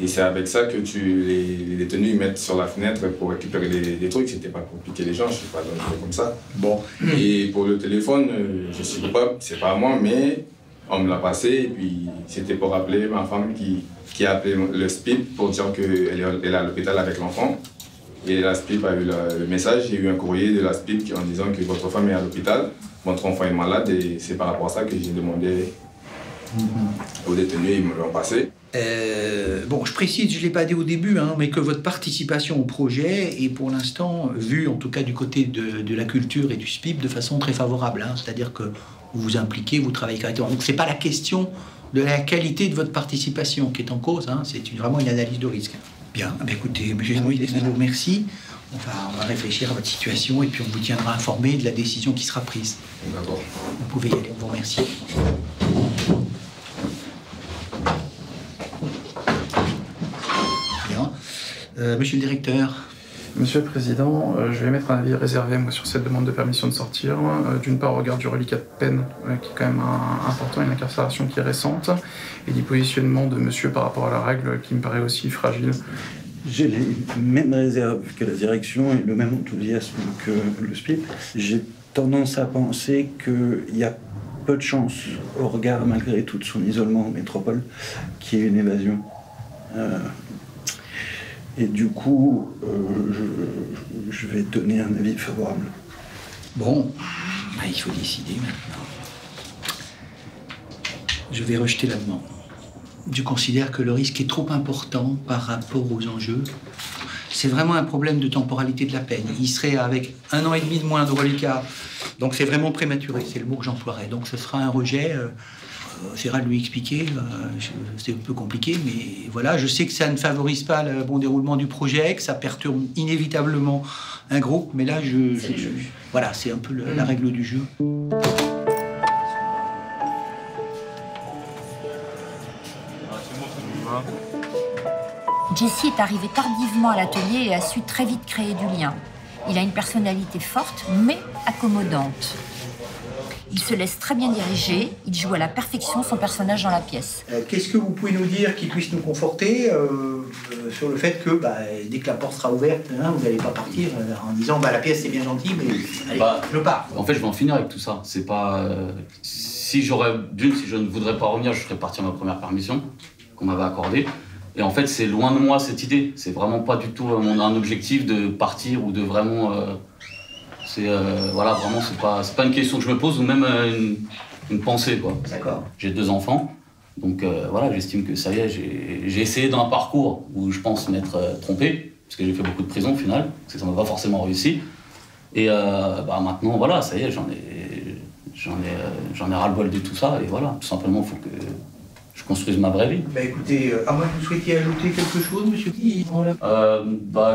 Et c'est avec ça que les détenus mettent sur la fenêtre pour récupérer les trucs. C'était pas pour piquer les gens, je sais pas, donc comme ça. Bon. Et pour le téléphone, je suis coupable, c'est pas à moi, mais on me l'a passé. Et puis c'était pour appeler ma femme qui a appelé le SPIP pour dire qu'elle est à l'hôpital avec l'enfant. Et la SPIP a eu le message, j'ai eu un courrier de la SPIP en disant que votre femme est à l'hôpital, votre enfant est malade, et c'est par rapport à ça que j'ai demandé aux détenus, ils me l'ont passé. Bon, je précise, je ne l'ai pas dit au début, mais que votre participation au projet est pour l'instant vue, en tout cas du côté de la culture et du SPIP, de façon très favorable. C'est-à-dire que vous vous impliquez, vous travaillez correctement. Donc ce n'est pas la question de la qualité de votre participation qui est en cause, c'est vraiment une analyse de risque. Bien, écoutez, M. Zanoui, je vous remercie. On va réfléchir à votre situation et puis on vous tiendra informé de la décision qui sera prise. D'accord. Vous pouvez y aller, on vous remercie. Bien. Monsieur le directeur, Monsieur le Président, je vais émettre un avis réservé moi, sur cette demande de permission de sortir. D'une part, au regard du reliquat de peine, qui est quand même important, une incarcération qui est récente, et du positionnement de monsieur par rapport à la règle qui me paraît aussi fragile. J'ai les mêmes réserves que la direction et le même enthousiasme que le SPIP. J'ai tendance à penser qu'il y a peu de chances, au regard malgré tout de son isolement en métropole, qu'il y ait une évasion. Et du coup, je vais donner un avis favorable. Bon, il faut décider maintenant. Je vais rejeter la demande. Je considère que le risque est trop important par rapport aux enjeux. C'est vraiment un problème de temporalité de la peine. Il serait avec 1 an et demi de moins de reliquat. Donc c'est vraiment prématuré, c'est le mot que j'emploierais. Donc ce sera un rejet. Essaiera de lui expliquer. C'est un peu compliqué, mais voilà. Je sais que ça ne favorise pas le bon déroulement du projet, que ça perturbe inévitablement un groupe. Mais là, voilà, c'est un peu la règle du jeu. Jesse est arrivé tardivement à l'atelier et a su très vite créer du lien. Il a une personnalité forte, mais accommodante. Il se laisse très bien diriger, il joue à la perfection son personnage dans la pièce. Qu'est-ce que vous pouvez nous dire qui puisse nous conforter sur le fait que dès que la porte sera ouverte, vous n'allez pas partir en disant la pièce c'est bien gentil, mais allez, je pars. En fait, je vais en finir avec tout ça. C'est pas... si je ne voudrais pas revenir, je serais parti à ma première permission qu'on m'avait accordée. Et en fait, c'est loin de moi cette idée. C'est vraiment pas du tout un objectif de partir ou de vraiment... voilà, vraiment, c'est pas une question que je me pose ou même une pensée, quoi. D'accord. J'ai 2 enfants, donc voilà, j'estime que ça y est, j'ai essayé dans un parcours où je pense m'être trompé, parce que j'ai fait beaucoup de prison au final, parce que ça m'a pas forcément réussi. Et maintenant, voilà, ça y est, j'en ai ras-le-bol de tout ça, et voilà, tout simplement, il faut que je construise ma vraie vie. Écoutez, à moins que vous souhaitiez ajouter quelque chose, monsieur Guy.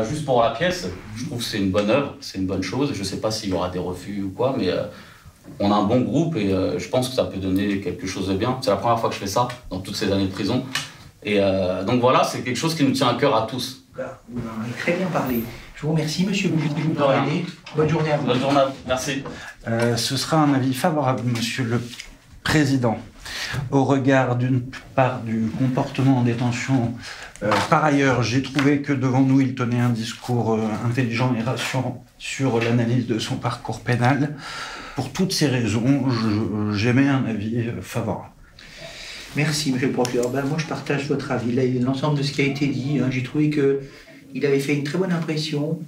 Juste pour la pièce, je trouve que c'est une bonne œuvre, c'est une bonne chose. Je ne sais pas s'il y aura des refus ou quoi, mais on a un bon groupe et je pense que ça peut donner quelque chose de bien. C'est la première fois que je fais ça dans toutes ces années de prison. Et donc voilà, c'est quelque chose qui nous tient à cœur à tous. Vous en avez très bien parlé. Je vous remercie, monsieur Bouvier, de nous avoir aidé. Bonne journée à vous. Bonne journée, merci. Ce sera un avis favorable, monsieur le Président. Au regard d'une part du comportement en détention. Par ailleurs, j'ai trouvé que devant nous, il tenait un discours intelligent et rassurant sur l'analyse de son parcours pénal. Pour toutes ces raisons, j'émets un avis favorable. Merci, monsieur le procureur. Moi, je partage votre avis. Là, l'ensemble de ce qui a été dit, j'ai trouvé qu'il avait fait une très bonne impression.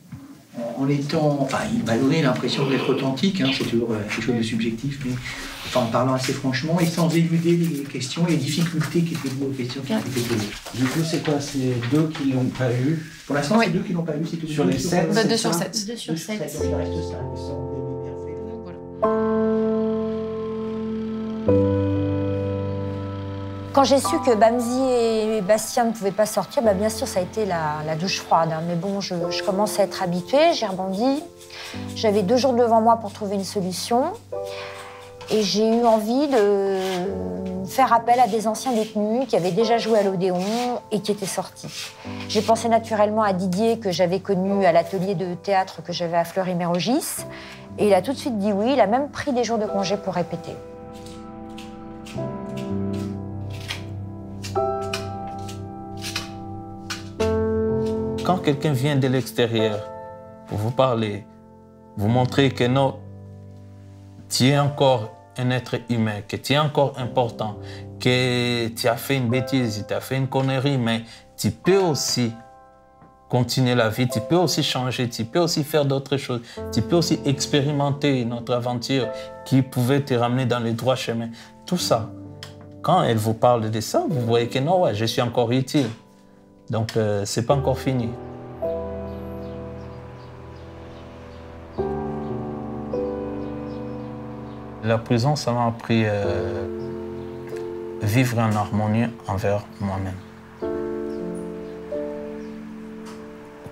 En étant... il m'a donné l'impression d'être authentique, c'est toujours quelque chose de subjectif, mais en parlant assez franchement et sans éluder les questions et les difficultés qui étaient liées aux questions qui étaient posées. Du coup, c'est quoi? C'est 2 qui l'ont pas eu? Pour l'instant, c'est 2 qui l'ont pas eu. C'est sur les 7? 2 sur 7. 2 sur 7. Il reste 5. Quand j'ai su que Bamzi et Bastien ne pouvaient pas sortir, bien sûr, ça a été la douche froide. Mais bon, je commence à être habituée, j'ai rebondi. J'avais 2 jours devant moi pour trouver une solution. Et j'ai eu envie de faire appel à des anciens détenus qui avaient déjà joué à l'Odéon et qui étaient sortis. J'ai pensé naturellement à Didier, que j'avais connu à l'atelier de théâtre que j'avais à Fleury-Mérogis. Et il a tout de suite dit oui, il a même pris des jours de congé pour répéter. Quand quelqu'un vient de l'extérieur pour vous parler, vous montrer que non, tu es encore un être humain, que tu es encore important, que tu as fait une bêtise, tu as fait une connerie, mais tu peux aussi continuer la vie, tu peux aussi changer, tu peux aussi faire d'autres choses, tu peux aussi expérimenter notre aventure qui pouvait te ramener dans le droit chemin. Tout ça, quand elle vous parle de ça, vous voyez que non, ouais, je suis encore utile. Donc, c'est pas encore fini. La prison, ça m'a appris à vivre en harmonie envers moi-même.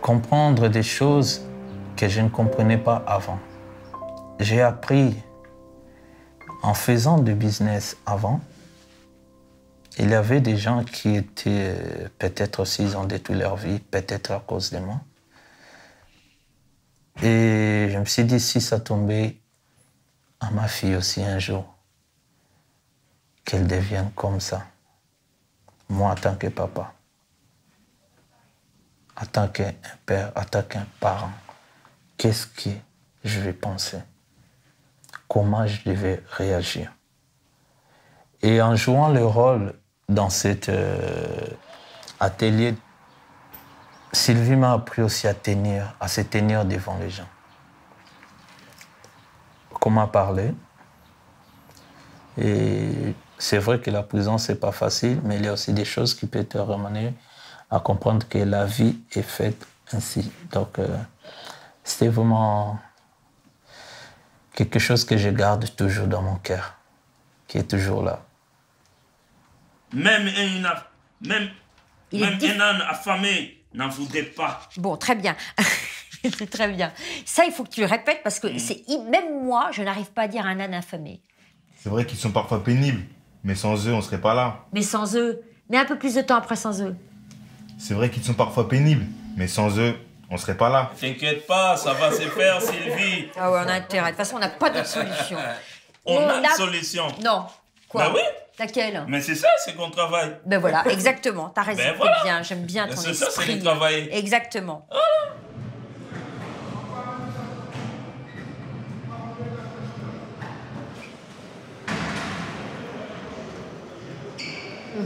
Comprendre des choses que je ne comprenais pas avant. J'ai appris en faisant du business avant. Il y avait des gens qui étaient, peut-être aussi, ils ont détruit leur vie, peut-être à cause de moi. Et je me suis dit, si ça tombait à ma fille aussi un jour, qu'elle devienne comme ça, moi en tant que papa, en tant qu'un père, en tant qu'un parent, qu'est-ce que je vais penser? Comment je devais réagir? Et en jouant le rôle dans cet atelier, Sylvie m'a appris aussi à se tenir devant les gens. Comment parler. Et c'est vrai que la prison, c'est pas facile, mais il y a aussi des choses qui peuvent te ramener à comprendre que la vie est faite ainsi. Donc, c'était vraiment quelque chose que je garde toujours dans mon cœur, qui est toujours là. Même un âne affamé n'en voudrait pas. Bon, très bien. Très bien. Ça, il faut que tu le répètes parce que même moi, je n'arrive pas à dire un âne affamé. C'est vrai qu'ils sont parfois pénibles, mais sans eux, on serait pas là. Mais sans eux, mais un peu plus de temps après sans eux. C'est vrai qu'ils sont parfois pénibles, mais sans eux, on serait pas là. T'inquiète pas, ça va se faire, Sylvie. Ah ouais, on a intérêt. De toute façon, on n'a pas d'autre solution. On a une solution. Non. Quoi? Bah oui. Laquelle? Mais c'est ça, c'est qu'on travaille. Ben voilà, exactement. T'as raison. Ben voilà. Bien, j'aime bien ton esprit. C'est ça, c'est de travailler. Exactement.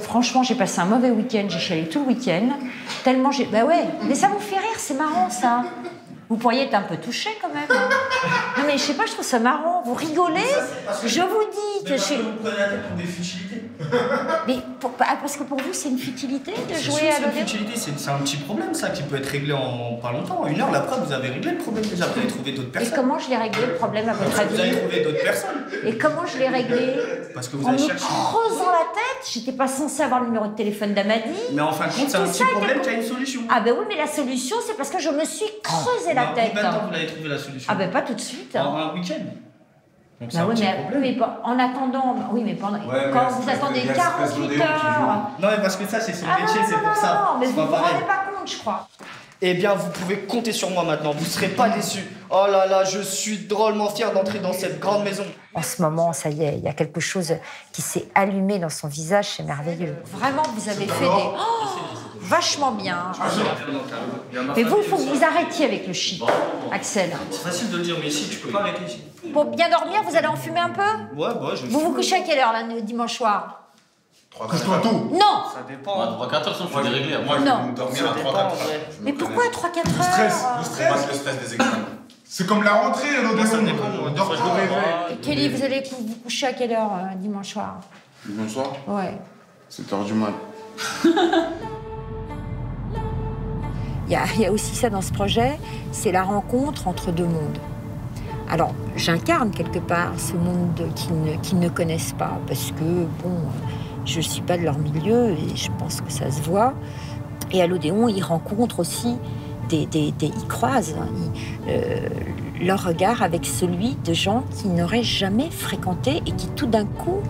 Franchement, j'ai passé un mauvais week-end. J'ai chialé tout le week-end. Tellement j'ai... Bah ouais, mais ça vous fait rire, c'est marrant ça. Vous pourriez être un peu touché quand même. Non mais je sais pas, je trouve ça marrant. Vous rigolez. Je vous dis que chez... Vous prenez la tête pour des futilités. Mais parce que pour vous, c'est une futilité de jouer à l'odéon. C'est une futilité, c'est un petit problème ça qui peut être réglé en pas longtemps. En 1 heure, la preuve, vous avez réglé le problème déjà. Vous avez trouvé d'autres personnes. Et comment je l'ai réglé le problème à votre avis? Vous avez trouvé d'autres personnes. Et comment je l'ai réglé? Parce que vous en avez me cherché. creusant la tête, j'étais pas censée avoir le numéro de téléphone d'Amadi. Mais en fin de compte, c'est un petit problème qui a une solution. Ah ben oui, mais la solution, c'est parce que je me suis creusé la tête. Combien de temps vous l'avez trouvé la solution? Ah ben pas tout de suite. En un week-end. Donc c'est Bah un oui, petit mais, problème. en attendant, oui, mais pendant, Ouais, quand mais vous c'est attendez parce qu'il y a 48 ce heures. Non, mais parce que ça, c'est son Ah métier, non, c'est non, pour non, ça. non, mais C'est vous pas vous pareil. rendez pas compte, je crois. Eh bien, vous pouvez compter sur moi maintenant, vous serez pas déçus. Oh là là, je suis drôlement fier d'entrer dans cette grande maison. En ce moment, ça y est, il y a quelque chose qui s'est allumé dans son visage, c'est merveilleux. Vraiment, vous avez fait des... Oh, vachement bien. Mais vous, il faut que vous arrêtiez avec le shit, Axel. C'est facile de le dire, mais ici, tu peux pas arrêter ici. Pour bien dormir, vous allez en fumer un peu? Ouais, bah, je Vous vous couchez à quelle heure, là, le dimanche soir? Couche-toi tout. Non. Ça dépend. 3-4 heures, ça fait des réglés. Moi, je Non. vais dormir à 3-4 heures. Mais pourquoi 3-4 heures? Le stress. Le stress des examens. C'est comme la rentrée, l'odéon. On dort trop réveil. Kelly, vous allez vous coucher à quelle heure, dimanche soir? Dimanche soir, Ouais. 7h du mat. Il y a aussi ça dans ce projet, c'est la rencontre entre deux mondes. Alors, j'incarne quelque part ce monde qu'ils ne connaissent pas, parce que, bon, je ne suis pas de leur milieu et je pense que ça se voit. Et à l'Odéon, ils rencontrent aussi ils croisent leur regard avec celui de gens qui n'auraient jamais fréquenté et qui, tout d'un coup,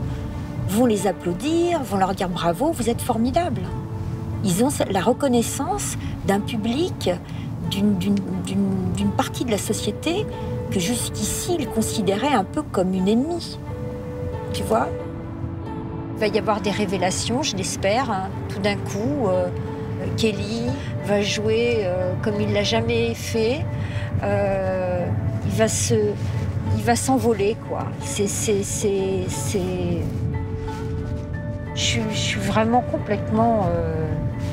vont les applaudir, vont leur dire bravo, vous êtes formidables. Ils ont la reconnaissance d'un public, d'une partie de la société que jusqu'ici ils considéraient un peu comme une ennemie. Tu vois? Il va y avoir des révélations, je l'espère. Hein. Tout d'un coup, Kelly va jouer comme il l'a jamais fait. Il va s'envoler, quoi. Je suis vraiment complètement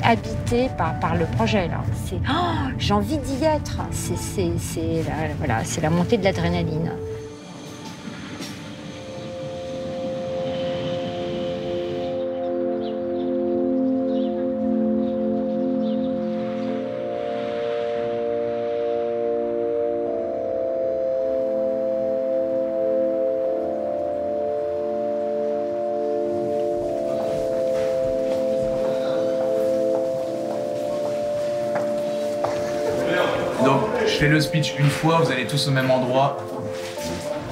habitée par le projet, là. J'ai envie d'y être. C'est la montée de l'adrénaline. Donc, je fais le speech une fois, vous allez tous au même endroit.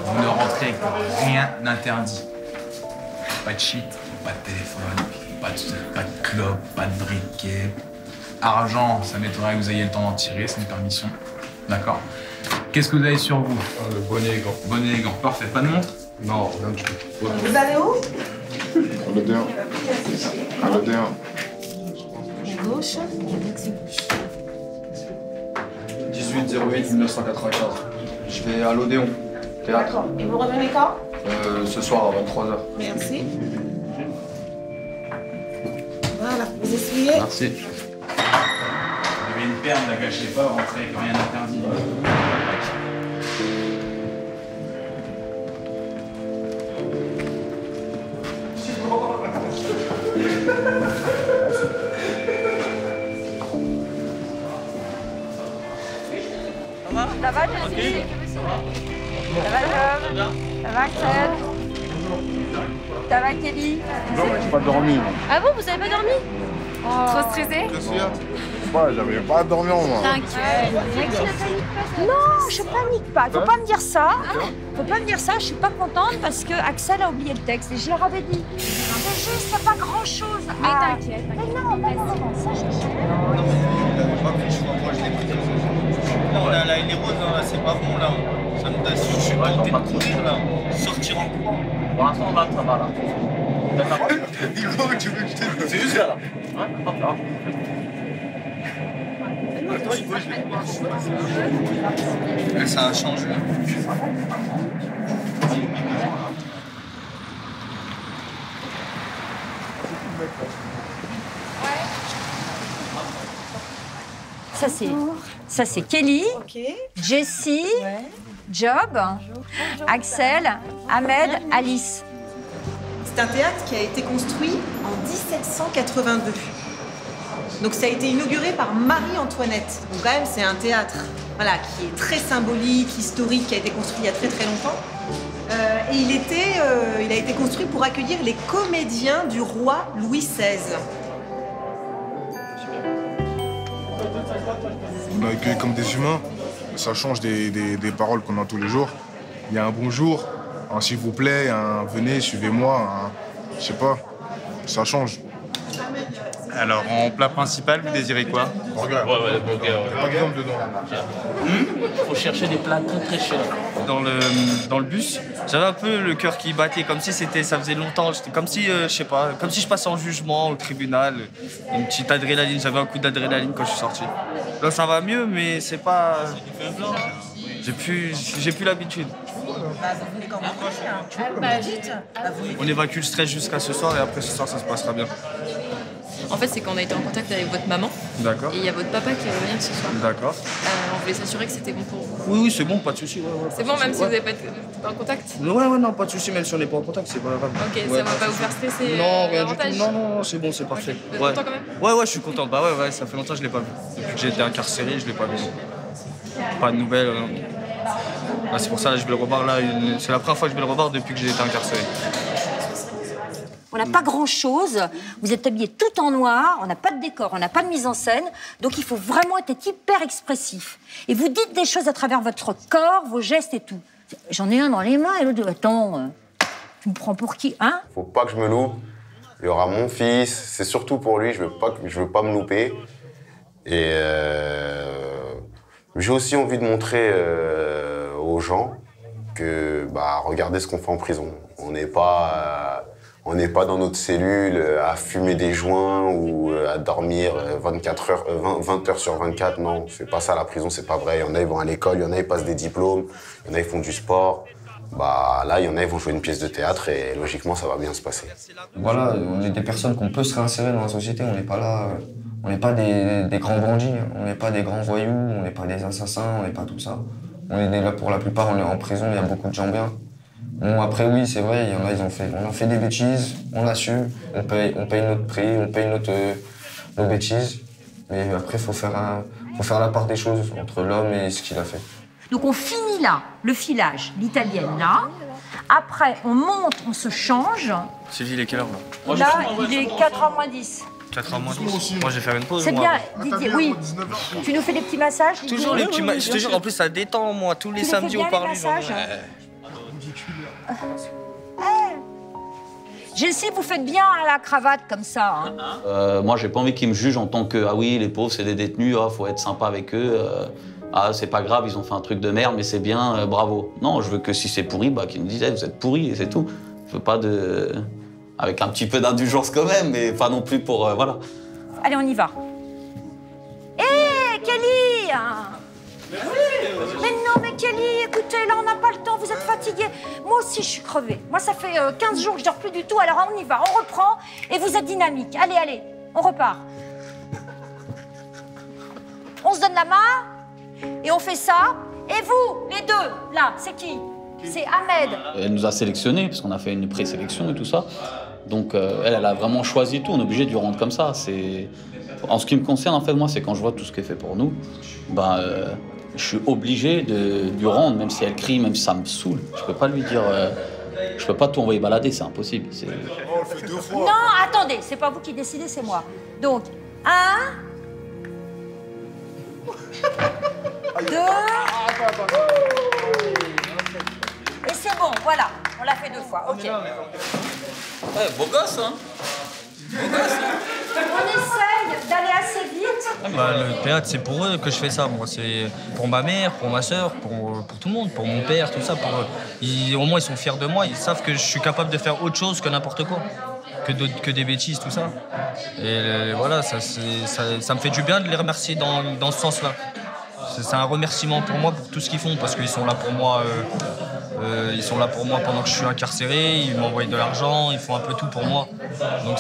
Vous ne rentrez avec rien d'interdit. Pas de shit, pas de téléphone, pas de clope, pas de briquet. Argent, ça m'étonnerait que vous ayez le temps d'en tirer, c'est une permission. D'accord? Qu'est-ce que vous avez sur vous? Le bonnet et gants. Bonnet et gants. Parfait. Pas de montre? Non, rien du tout. Vous allez où? À l'Odéon. À l'Odéon. Gauche. 18-08-1995. Je vais à l'Odéon. Théâtre. D'accord. Et vous revenez quand? Ce soir à 23h. Merci. Voilà, vous essuyez. Merci. Vous avez une perle, la gâchez pas, rentrez avec rien d'interdit. Ça va, Jessie? Ça va, Job? Ça va, Axel? Ça va, Kelly? Non, j'ai pas dormi. Ah bon, vous avez pas dormi? Trop stressé? Ouais, j'avais pas dormi en moi. T'inquiète. Non, je panique pas. Faut pas me dire ça. Faut pas me dire ça. Je suis pas contente parce que Axel a oublié le texte et je leur avais dit. C'est juste, c'est pas grand chose. Mais t'inquiète. Mais non, ça je sais. Il avait pas pris le choix, moi je l'ai pris. Non, là, il est rose, là, c'est pas bon, là. Ça me donne, je suis pas tenté de courir, là. Sortir en courant. Pour l'instant, là, ça va, là. Nico, tu veux que je te dise? C'est juste là, là. Ouais, hop, là. Attends, il faut que je ça a changé. Ça c'est Kelly, Jessie, Job, Axel, Ahmed, Alice. C'est un théâtre qui a été construit en 1782. Donc ça a été inauguré par Marie-Antoinette. Donc quand même c'est un théâtre qui est très symbolique, historique, qui a été construit il y a très très longtemps. Et il a été construit pour accueillir les comédiens du roi Louis XVI. On a accueilli comme des humains. Ça change des paroles qu'on a tous les jours. Il y a un bonjour, un s'il vous plaît, un venez, suivez-moi, je sais pas. Ça change. Alors, en plat principal, vous désirez quoi? Burger. Ouais, le burger. Par exemple, dedans. Faut chercher des plats très très chers. Dans le bus, j'avais un peu le cœur qui battait, comme si ça faisait longtemps. J'étais comme si, je sais pas, comme si je passais en jugement au tribunal. Une petite adrénaline, j'avais un coup d'adrénaline quand je suis sorti. Là, ça va mieux, mais c'est pas. J'ai plus l'habitude. Vous venez quand même. Vite. On évacue le stress jusqu'à ce soir et après ce soir, ça se passera bien. En fait, c'est qu'on a été en contact avec votre maman. D'accord. Et il y a votre papa qui va venir ce soir. D'accord. On voulait s'assurer que c'était bon pour vous. Oui, c'est bon, pas de souci. C'est bon, même si vous n'avez pas été en contact? Ouais, non, pas de souci, même si on n'est pas en contact, c'est pas grave. Ok, ça va pas vous faire stresser? Non, rien du tout. Non, c'est bon, c'est parfait. Vous êtes content quand même? Ouais, je suis content. Bah ouais, ça fait longtemps que je l'ai pas vu. Depuis que j'ai été incarcéré, je l'ai pas vu. Pas de nouvelles. Là, c'est pour ça, là, je vais le revoir là. C'est la première fois que je vais le revoir depuis que j'ai été incarcéré. On n'a pas grand-chose. Vous êtes habillés tout en noir. On n'a pas de décor, on n'a pas de mise en scène. Donc il faut vraiment être hyper expressif. Et vous dites des choses à travers votre corps, vos gestes et tout. J'en ai un dans les mains et l'autre, attends, tu me prends pour qui, hein? Faut pas que je me loupe. Il y aura mon fils. C'est surtout pour lui. Je veux pas me louper. Et j'ai aussi envie de montrer aux gens que, regardez ce qu'on fait en prison. On n'est pas dans notre cellule à fumer des joints ou à dormir 20 heures sur 24. Non, c'est pas ça la prison, c'est pas vrai. Il y en a, ils vont à l'école, il y en a, ils passent des diplômes, il y en a, ils font du sport. Là, il y en a, ils vont jouer une pièce de théâtre et logiquement, ça va bien se passer. Voilà, on est des personnes qu'on peut se réinsérer dans la société. On n'est pas là, on n'est pas des grands bandits, on n'est pas des grands voyous, on n'est pas des assassins, on n'est pas tout ça. On est là, pour la plupart, on est en prison, il y a beaucoup de gens bien. Bon, après, oui, c'est vrai, il y en a, on a fait des bêtises, on l'assume, on paye notre prix, on paye nos bêtises. Mais après, il faut faire la part des choses entre l'homme et ce qu'il a fait. Donc on finit là, le filage, l'italienne là. Après, on monte, on se change. Sylvie, il est quelle heure là? Là, il est 4h moins 10. 4h moins 10. Moi, je vais faire une pause. C'est moi. bien, Didier, oui. Tu nous fais des petits massages? Toujours les petits massages. Je te jure, en plus, ça détend, moi. Tous les samedis, on parle. Jessie, vous faites bien la cravate comme ça. Hein. Moi, j'ai pas envie qu'ils me jugent en tant que « Ah oui, les pauvres, c'est des détenus, faut être sympa avec eux ». Ah, c'est pas grave, ils ont fait un truc de merde, mais c'est bien, bravo. Non, je veux que si c'est pourri, bah, qu'ils nous disent, hey, vous êtes pourris, et c'est tout. Je veux pas de... Avec un petit peu d'indulgence quand même, mais pas non plus pour... voilà. Allez, on y va. Hé, Kelly Mais non, mais Kelly, écoutez, là, on n'a pas le temps, vous êtes fatiguée. Moi aussi, je suis crevée. Moi, ça fait 15 jours que je dors plus du tout, alors on y va, on reprend, et vous êtes dynamique. Allez, allez, on repart. On se donne la main, et on fait ça. Et vous, les deux, là, c'est qui? C'est Ahmed. Elle nous a sélectionnés, parce qu'on a fait une présélection et tout ça. Donc, elle a vraiment choisi tout, on est obligé de lui rendre comme ça. En ce qui me concerne, en fait, moi, c'est quand je vois tout ce qu'elle fait pour nous, ben, je suis obligé de lui rendre, même si elle crie, même si ça me saoule. Je peux pas lui dire... je peux pas tout envoyer balader, c'est impossible. Non, attendez, c'est pas vous qui décidez, c'est moi. Donc, 1, 2... Et c'est bon, voilà, on l'a fait 2 fois, ok. Ouais, beau gosse, hein. On essaye d'aller assez vite. Le théâtre, c'est pour eux que je fais ça. Moi, c'est pour ma mère, pour ma soeur, pour tout le monde, pour mon père, tout ça. Au moins, ils sont fiers de moi. Ils savent que je suis capable de faire autre chose que n'importe quoi, que des bêtises, tout ça. Et voilà, ça me fait du bien de les remercier dans ce sens-là. C'est un remerciement pour moi, pour tout ce qu'ils font, parce qu'ils sont là pour moi. Ils sont là pour moi pendant que je suis incarcéré. Ils m'envoient de l'argent, ils font un peu tout pour moi. Donc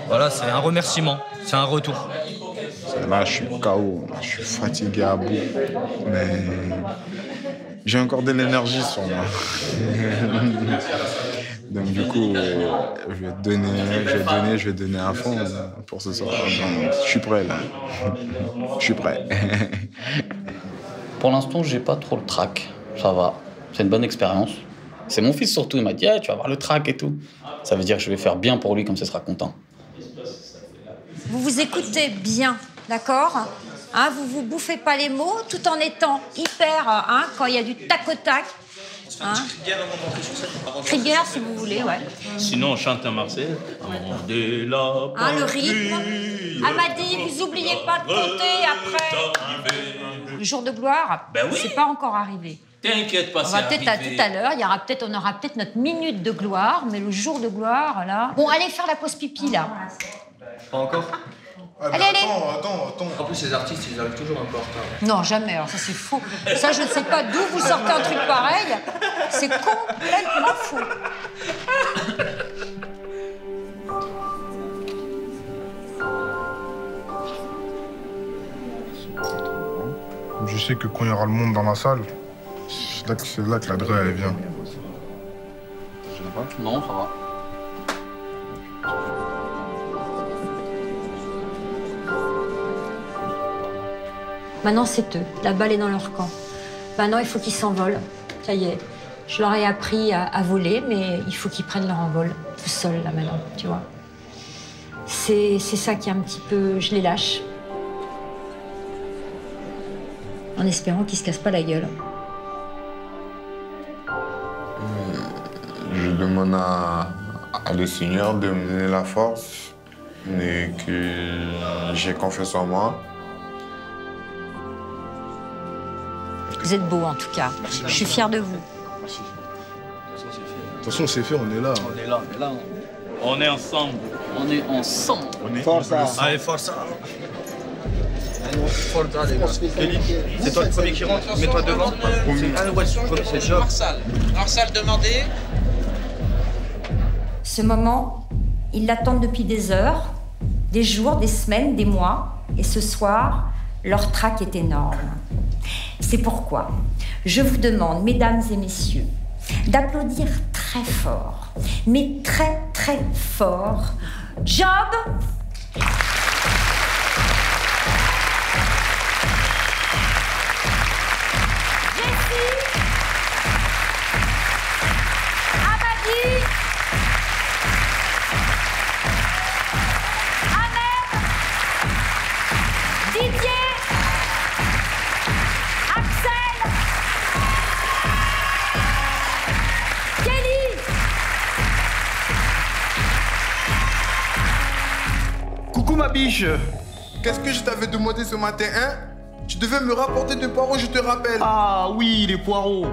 voilà, c'est un remerciement, c'est un retour. Là, je suis KO, je suis fatigué à bout, mais j'ai encore de l'énergie sur moi. Donc du coup, je vais donner à fond pour ce soir. Donc, je suis prêt là. Je suis prêt. Pour l'instant, j'ai pas trop le trac. Ça va. C'est une bonne expérience. C'est mon fils surtout. Il m'a dit, hey, tu vas avoir le trac et tout. Ça veut dire que je vais faire bien pour lui, comme ça il sera content. Vous vous écoutez bien, d'accord, hein, vous vous bouffez pas les mots, tout en étant hyper, quand il y a du tac au tac. Hein. Cri de guerre, si vous voulez, ouais. Sinon, on chante un Marseille. Le rythme. Amadi, vous oubliez pas de compter après. Le jour de gloire, ben oui. C'est pas encore arrivé. T'inquiète pas, on va peut-être à tout à l'heure, on aura peut-être notre minute de gloire, mais le jour de gloire, là... Bon, allez faire la pause pipi, là. Pas encore? Allez. Attends. En plus, les artistes, ils arrivent toujours un peu en retard. Non, jamais, alors ça c'est faux. Ça, je ne sais pas d'où vous sortez un truc pareil. C'est complètement faux. Je sais que quand il y aura le monde dans la salle, c'est là que la draie, elle vient. Non, ça va. Maintenant, c'est eux. La balle est dans leur camp. Maintenant, il faut qu'ils s'envolent. Ça y est. Je leur ai appris à voler, mais il faut qu'ils prennent leur envol tout seuls, là, maintenant, tu vois. C'est ça qui est un petit peu... Je les lâche. En espérant qu'ils se cassent pas la gueule. Je demande à le Seigneur de me donner la force et que j'ai confiance en moi. Vous êtes beaux, en tout cas. Merci. Je suis fière de vous. Merci. De toute façon, c'est fait, on est là. On est ensemble. On est ensemble. Forza. Allez, forza. Forza, les gars. Kelly, c'est toi le premier qui rentre. Mets-toi devant. C'est job. Marsal, demandez. Ce moment, ils l'attendent depuis des heures, des jours, des semaines, des mois. Et ce soir, leur trac est énorme. C'est pourquoi je vous demande, mesdames et messieurs, d'applaudir très fort, mais très très fort, Job, Jessie, Amadi, Ahmed, Didier, Axel, Kelly. Coucou ma biche. Qu'est-ce que je t'avais demandé ce matin, hein? Tu devais me rapporter des poireaux, je te rappelle. Ah oui, les poireaux.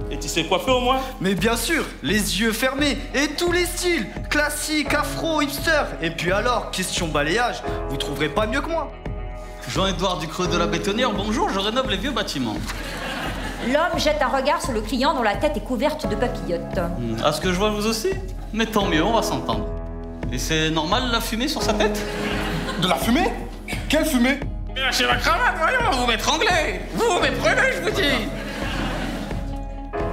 Et tu sais coiffer au moins? Mais bien sûr, les yeux fermés et tous les styles. Classique, afro, hipster. Et puis alors, question balayage, vous trouverez pas mieux que moi. Jean-Édouard du Creux de la Bétonnière, bonjour, je rénove les vieux bâtiments. L'homme jette un regard sur le client dont la tête est couverte de papillotes. À ce que je vois, vous aussi? Mais tant mieux, on va s'entendre. Et c'est normal la fumée sur sa tête? De la fumée? Quelle fumée? Lâchez la cravate, voyons, vous m'étranglez. Vous m'éprenez, je vous dis.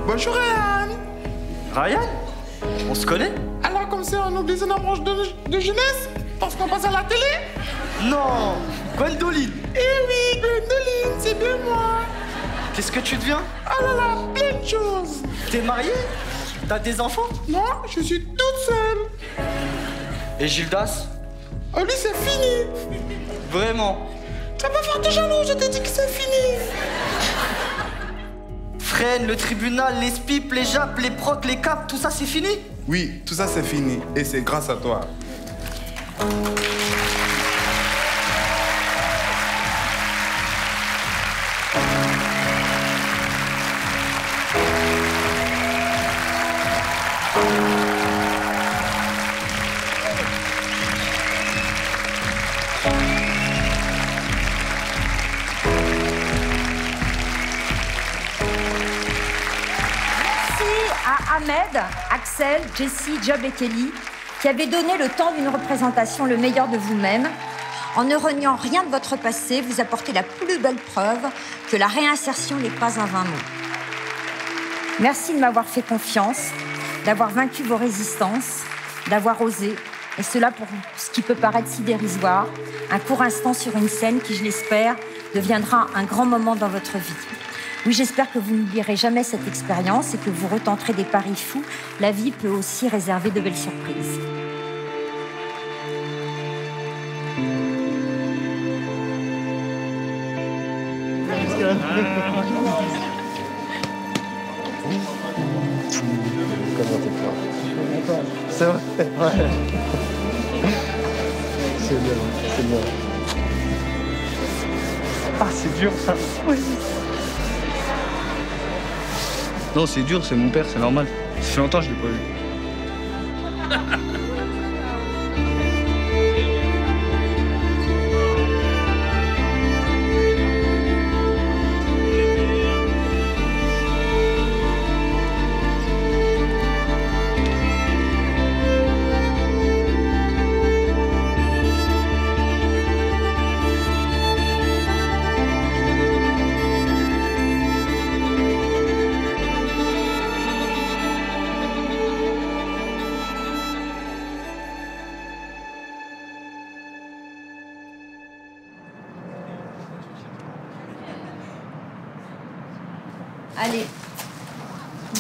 Bonjour Ryan. Ryan? On se connaît? Alors comme ça, on oublie une branche de jeunesse? Parce qu'on passe à la télé? Non, Gwendoline. Eh oui, Gwendoline, c'est bien moi. Qu'est-ce que tu deviens? Oh là là, plein de choses. T'es mariée? T'as des enfants? Non, je suis toute seule. Et Gildas? Oh lui, c'est fini. Vraiment? Tu vas pas faire de jaloux, je t'ai dit que c'est fini. Fresnes, le tribunal, les spipes, les jappes, les procs, les capes, tout ça c'est fini? Oui, tout ça c'est fini. Et c'est grâce à toi. Ahmed, Axel, Jessie, Job et Kelly, qui avaient donné le temps d'une représentation le meilleur de vous-même. En ne reniant rien de votre passé, vous apportez la plus belle preuve que la réinsertion n'est pas un vain mot. Merci de m'avoir fait confiance, d'avoir vaincu vos résistances, d'avoir osé, et cela pour ce qui peut paraître si dérisoire, un court instant sur une scène qui, je l'espère, deviendra un grand moment dans votre vie. Oui, j'espère que vous n'oublierez jamais cette expérience et que vous retenterez des paris fous. La vie peut aussi réserver de belles surprises. C'est vrai? Ouais. C'est bien, c'est bien. Ah, c'est dur ça. Oui. Non, c'est dur, c'est mon père, c'est normal. Ça fait longtemps que je l'ai pas vu. Allez.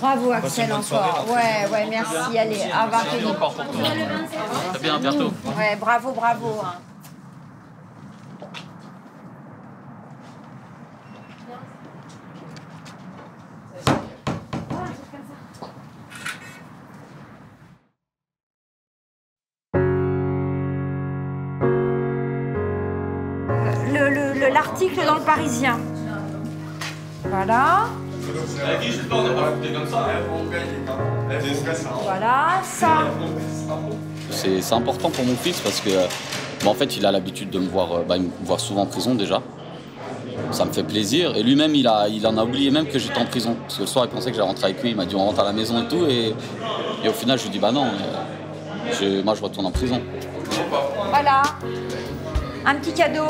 Bravo Axel encore. Ouais, merci. Allez, au revoir Kelly. Très bien, à bientôt. Ouais, bravo. Hein. L'article dans le Parisien. Voilà. Voilà, ça. C'est important pour mon fils parce que, en fait, il a l'habitude de me voir, il me voit souvent en prison déjà. Ça me fait plaisir. Et lui-même, il en a oublié même que j'étais en prison. Parce que le soir, il pensait que j'allais rentrer avec lui. Il m'a dit on rentre à la maison et tout. Et au final, je lui ai dit bah non, moi je retourne en prison. Voilà. Un petit cadeau.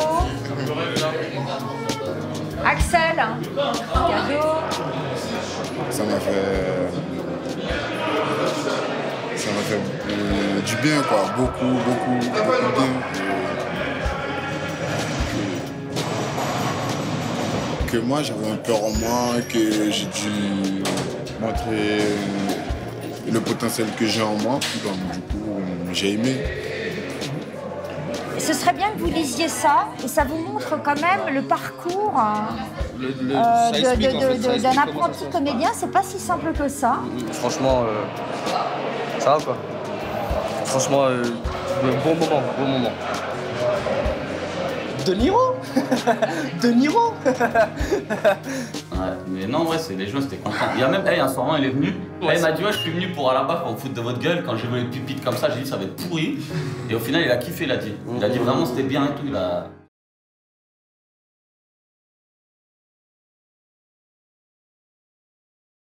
Axel, cadeau. Ça m'a fait du bien, quoi. Beaucoup de bien. Que moi, j'avais un peur en moi, que j'ai dû montrer le potentiel que j'ai en moi. Donc, du coup, j'ai aimé. Ce serait bien que vous lisiez ça, et ça vous montre quand même le parcours d'un apprenti comédien. C'est pas si simple que ça. Franchement, ça va quoi. Franchement, bon moment. De Niro. De Niro. Ouais, mais non, ouais, les gens étaient contents. Il y a même, un soir, il est venu. Il m'a dit, ouais, je suis venu pour à la base pour vous foutre de votre gueule. Quand j'ai vu les pupitres comme ça, j'ai dit, ça va être pourri. Et au final, il a kiffé, il a dit. Il a dit vraiment, c'était bien et tout.